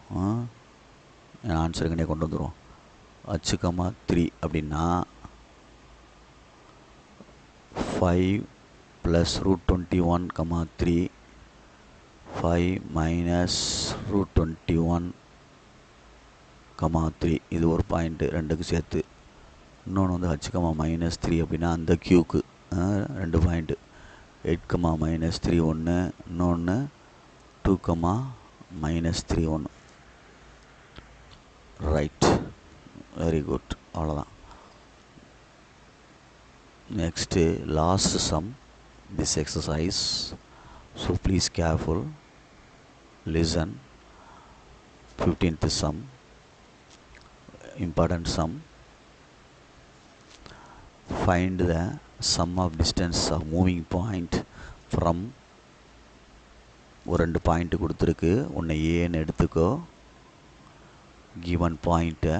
ஆன்சருக்குனே கொண்டு வந்துடுவோம். ஹச்சுக்கமா 3 அப்படின்னா 5 + √21, 3 5 - √21, 3 இது ஒரு பாயிண்ட்டு ரெண்டுக்கு சேர்த்து. இன்னொன்று வந்து ஹச்சுக்கமா -3 அப்படின்னா அந்த க்யூக்கு 2 பாயிண்ட்டு. 8, -3 1, இன்னொன்று 2, -3 1. Right, very good. அவ்வளோதான். Next last sum this exercise. So please careful, listen. 15th sum, important sum. Find the sum of distance of moving point from, ஒரு 2 பாயிண்ட் கொடுத்துருக்கு. ஒன்று ஏன்னு எடுத்துக்கோ, given பாயிண்ட்டை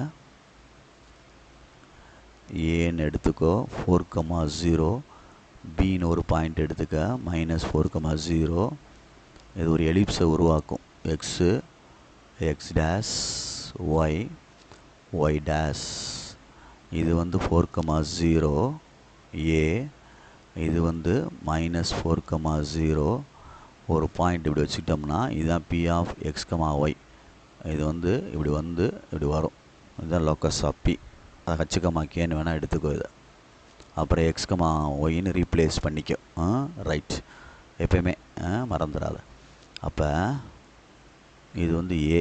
ஏன்னு எடுத்துக்கோ, 4, 0. பின்னு ஒரு பாயிண்ட் எடுத்துக்க, -4, 0. இது ஒரு எலிப்ஸை உருவாக்கும். X x dash, y y dash. இது வந்து 4, 0 a. இது வந்து -4, 0. ஒரு பாயிண்ட் இப்படி வச்சுக்கிட்டோம்னா இதுதான் P of x, y. இது வந்து இப்படி வரும். இதுதான் லோக்கஸ் ஆஃப் P. அதை ஹச்சுக்கமா கேன்னு வேணால் எடுத்துக்கோ. இதை அப்புறம் x, yன்னு ரீப்ளேஸ் பண்ணிக்கும். ரைட், எப்பயுமே மறந்துடாத. அப்போ இது வந்து ஏ,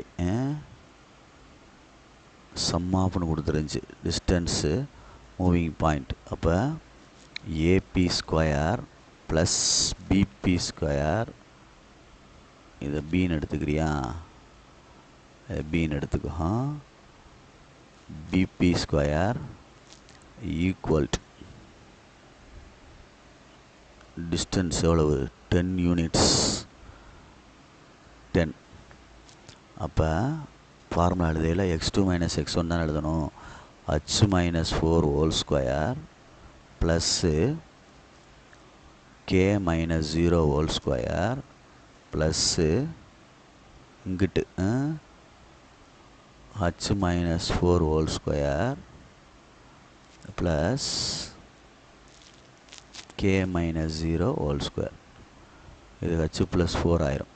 சம் ஆஃப்னு கொடுத்துருந்துச்சு டிஸ்டன்ஸு மூவிங் பாயிண்ட். அப்போ AP² + BP², இதை பின்னு எடுத்துக்கிறியா, பின்னு எடுத்துக்கோ. பிபி ஸ்கொயர் ஈக்குவல் டிஸ்டன்ஸ் எவ்வளவு 10 யூனிட்ஸ் 10. அப்போ ஃபார்முலா எழுதையில் x2 மைனஸ் x1 தான் எழுதணும். h minus 4 whole square plus k minus 0 whole square plus இங்கிட்டு h minus 4 whole square plus k minus 0 whole square. இது h plus 4 ஆயிரும்.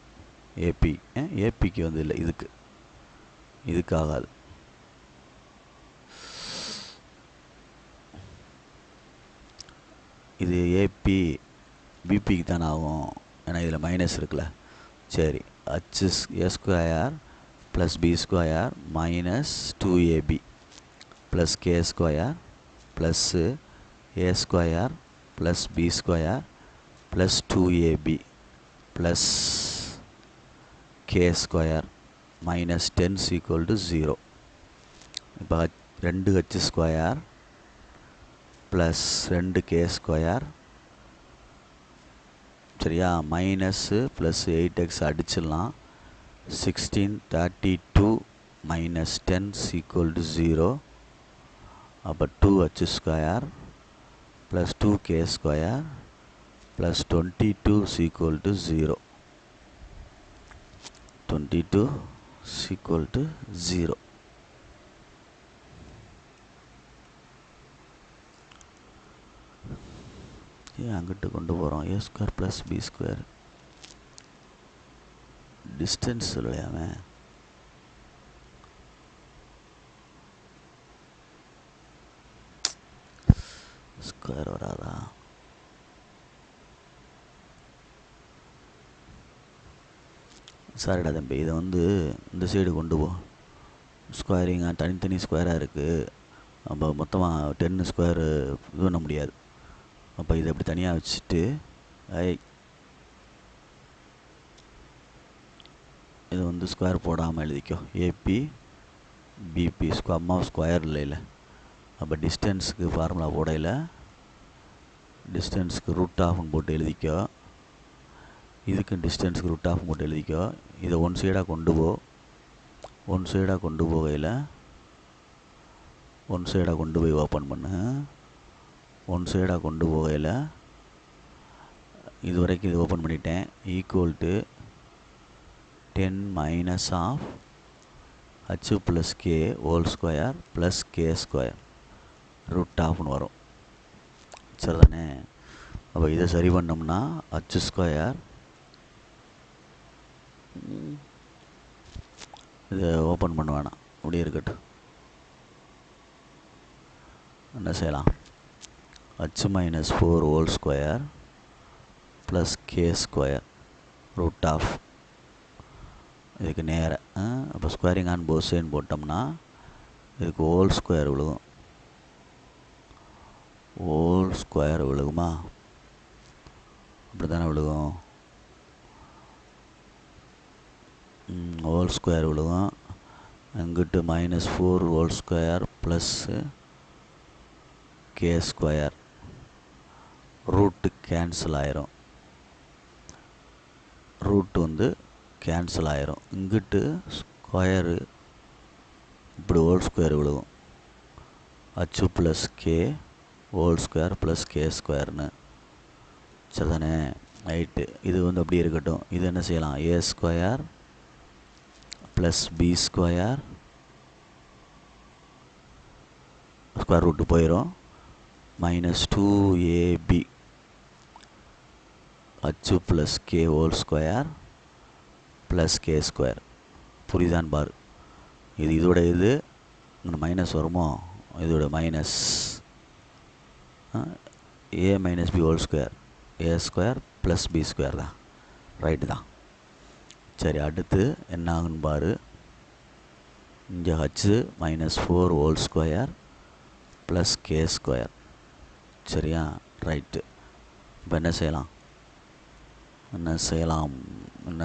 AB ஏபிக்கு வந்து இல்லை, இதுக்கு ஆகாது. இது ஏபி பிபிக்கு தானே ஆகும், ஏன்னா இதில் மைனஸ் இருக்குல்ல. சரி, h a square plus B square minus 2ab plus K square plus A square plus B square plus 2ab plus K square minus 10 equal to 0. இப்போ 2h square plus 2k square, சரியா, minus plus 8x அடிச்சிடலாம். 1632 minus 10 equal to 0. அப்போ 2h square plus 2k square plus 22 equal to 0. 22 equal to 0. ஏன் அங்கிட்டு கொண்டு போகிறோம்? A square plus B square distance சொல்லலையாமே. Square வராதா? சாரிடா தம்பி, இதை வந்து இந்த சைடு கொண்டு போ. ஸ்கொயரிங்க தனித்தனி ஸ்கொயராக இருக்குது. நம்ம மொத்தமாக 10 ஸ்கொயரு இது பண்ண முடியாது. அப்போ இதை அப்படி தனியாக வச்சுட்டு இது வந்து ஸ்கொயர் போடாமல் எழுதிக்கோ. ஏபி பிபி அம்மா ஸ்கொயர் இல்லை. அப்போ டிஸ்டன்ஸுக்கு ஃபார்முலா போடையில் டிஸ்டன்ஸுக்கு ரூட் ஆஃப்னு போட்டு எழுதிக்கோ. இதுக்கு டிஸ்டன்ஸுக்கு ரூட் ஆஃப் போட்டு எழுதிக்கோ. இதை ஒன் சைடாக கொண்டு போ. ஒன் சைடாக கொண்டு போகையில் ஒன் சைடாக கொண்டு போய் ஓப்பன் பண்ணு. ஒன் சைடாக கொண்டு போகையில் இது வரைக்கும் இது ஓப்பன் பண்ணிட்டேன். Equal to 10 minus of h plus k whole square plus K square root ஆஃப்னு வரும். சரிதானே? அப்போ இதை சரி பண்ணோம்னா h ஸ்கொயர், இதை ஓப்பன் பண்ண வேணாம், அப்படியே இருக்கட்டும். என்ன செய்யலாம்? h minus 4 whole square plus K square root of இதுக்கு நேர. அப்போ ஸ்கொயரிங் ஆன் போத் சைடு போட்டோம்னா இதுக்கு ஹோல் ஸ்கொயர் விழுகும். ஹோல் ஸ்கொயர் விழுகுமா? அப்படி தானே விழுகும். ஹோல் ஸ்கொயர் விழுகும். அங்கிட்டு minus 4 whole square plus k square root cancel ஆயிரும். ரூட்டு வந்து கேன்சல் ஆயிரும். இங்கிட்டு ஸ்கொயரு இப்படி ஹோல் ஸ்கொயர் விழுகும். h plus k whole square plus k ஸ்கொயர்னு. சரிதானே? ரைட்டு. இது வந்து அப்படியே இருக்கட்டும். இது என்ன செய்யலாம்? A square plus B square square root போயிடும். Minus 2ab h plus k whole square plus K square. புரியுதான்னு பாரு. இதோட இது இங்கே மைனஸ் வருமோ? இதோட minus a minus b whole square, a square plus B square தான். ரைட்டு தான். சரி, அடுத்து என்ன ஆகுன்னு பாரு. இங்கே h minus 4 whole square plus K square. சரியா? ரைட்டு. இப்போ என்ன செய்யலாம்? என்ன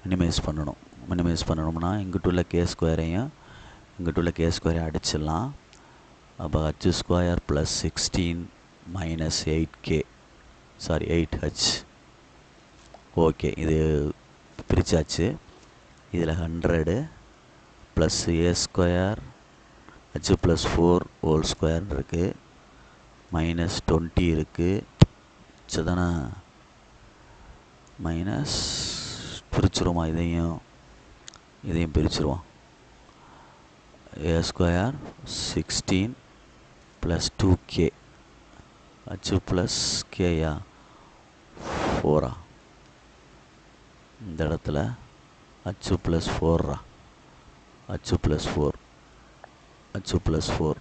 மினிமைஸ் பண்ணணும். மினிமைஸ் பண்ணணும்னா இங்கிட்டு உள்ள கே ஸ்கொயரையும் இங்கிட்டு உள்ள கே ஸ்கொயரை அடிச்சிடலாம். அப்போ h square plus 16 minus 8h. Okay, இது பிரித்தாச்சு. இதில் 100 ப்ளஸ் ஏ square h plus 4 whole square இருக்குது, மைனஸ் 20 இருக்குது. சரிதானே? மைனஸ் பிரிச்சுருமா, இதையும் பிரிச்சுருவோம். A square 16 plus 2k h plus கேயா 4 இந்த இடத்துல h plus 4 h plus 4 h plus 4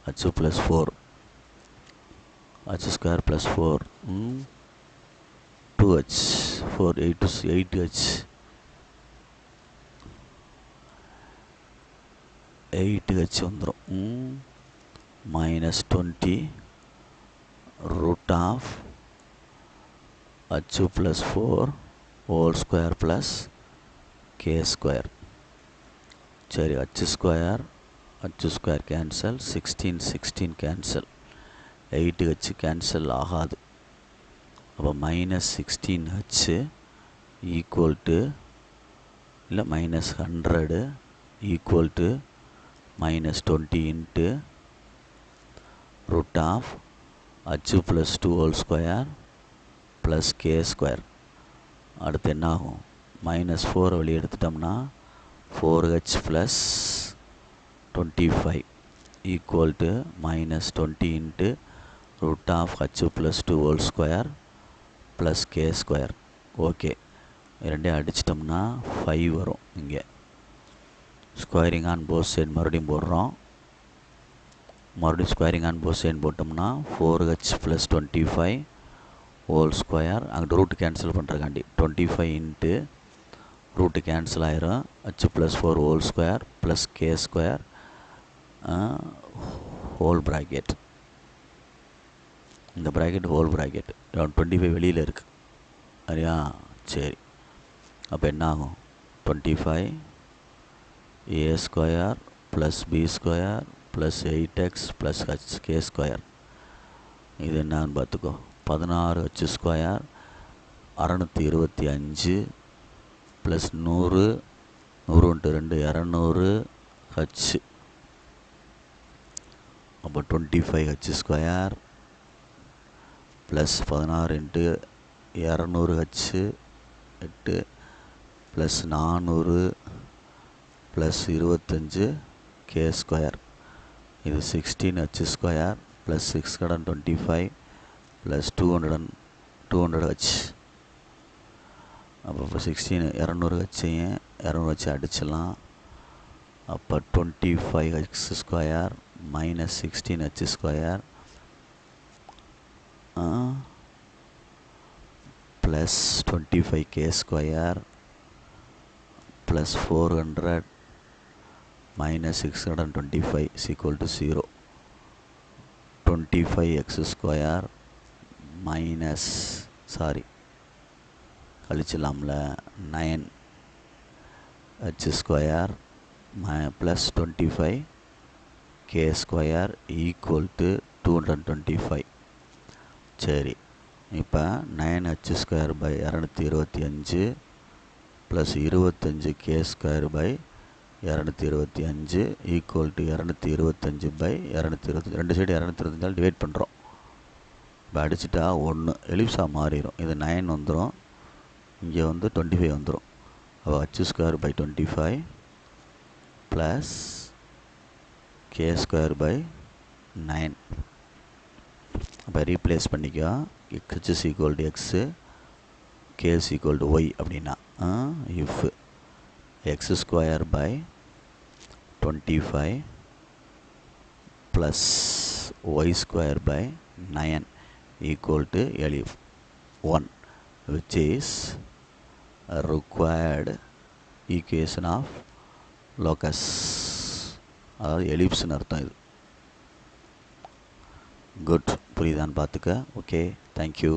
h plus 4 h square plus 4 2h 4 8h 8h வந்துடும். Minus 20 root of h plus 4 whole square plus K square. சரி, h square cancel, 16 cancel, 8h cancel ஆகாது. அப்போ minus 16h equal to இல்லை minus 100 equal to minus 20 into root of h plus 2 whole square plus K square. அடுத்து என்ன ஆகும்? Minus 4 வெளியே எடுத்துட்டோம்னா 4h plus 25 equal to minus 20 into root of h plus 2 whole square plus K square. Okay, ரெண்டையும் அடிச்சிட்டோம்னா 5 வரும். இங்கே squaring on both side மறுபடியும் போடுறோம். மறுபடியும் ஸ்கொயரிங் ஆன் போத் சைடு போட்டோம்னா 4h ப்ளஸ் 25 ஹோல் ஸ்கொயர், அங்கிட்டு ரூட்டு கேன்சல் பண்ணுறக்காண்டி 25 இன்ட்டு ரூட்டு கேன்சல் ஆயிரும், h plus 4 whole square plus K square whole bracket. இந்த ப்ராக்கெட் ஹோல் ப்ராக்கெட் 25 வெளியில் இருக்குது. சரியா? சரி, அப்போ என்ன ஆகும்? 25 a square plus B square plus 8x plus h k square. இது என்னன்னு பார்த்துக்கோ. 16h square 625 plus 100 100 × 2 200 H. அப்போ 25h square plus 16 × 200h 8 plus 400 plus 25 K square. இது 16h square plus 625 plus 200h. அப்போ 16 200h 200h அடிச்சிடலாம். அப்போ 25x square minus 16h square plus 25k square plus 400 minus 625 is equal to 0. 25x square minus கழிச்சலாம்ல 9h square plus 25k square equal to 225. சரி, இப்போ 9h square by 225 plus 25k square by 225 equal to 225 by 220. ரெண்டு side 225 divide பண்ணுறோம். இப்போ அடிச்சுட்டா 1 எலிப்ஸாக மாறிடும். இது 9 வந்துடும், இங்கே வந்து 25 வந்துடும். அப்போ h square by 25 plus K square by 9. அப்போ ரீப்ளேஸ் பண்ணிக்கோ. h is equal to x, k is equal to y அப்படின்னா if x square by 25 plus y square by 9 equal to elif 1, which is a required equation of locus. அதாவது எலிப்ஸ்னு அர்த்தம். இது good, புரியுதான்னு பார்த்துக்க. Okay, thank you.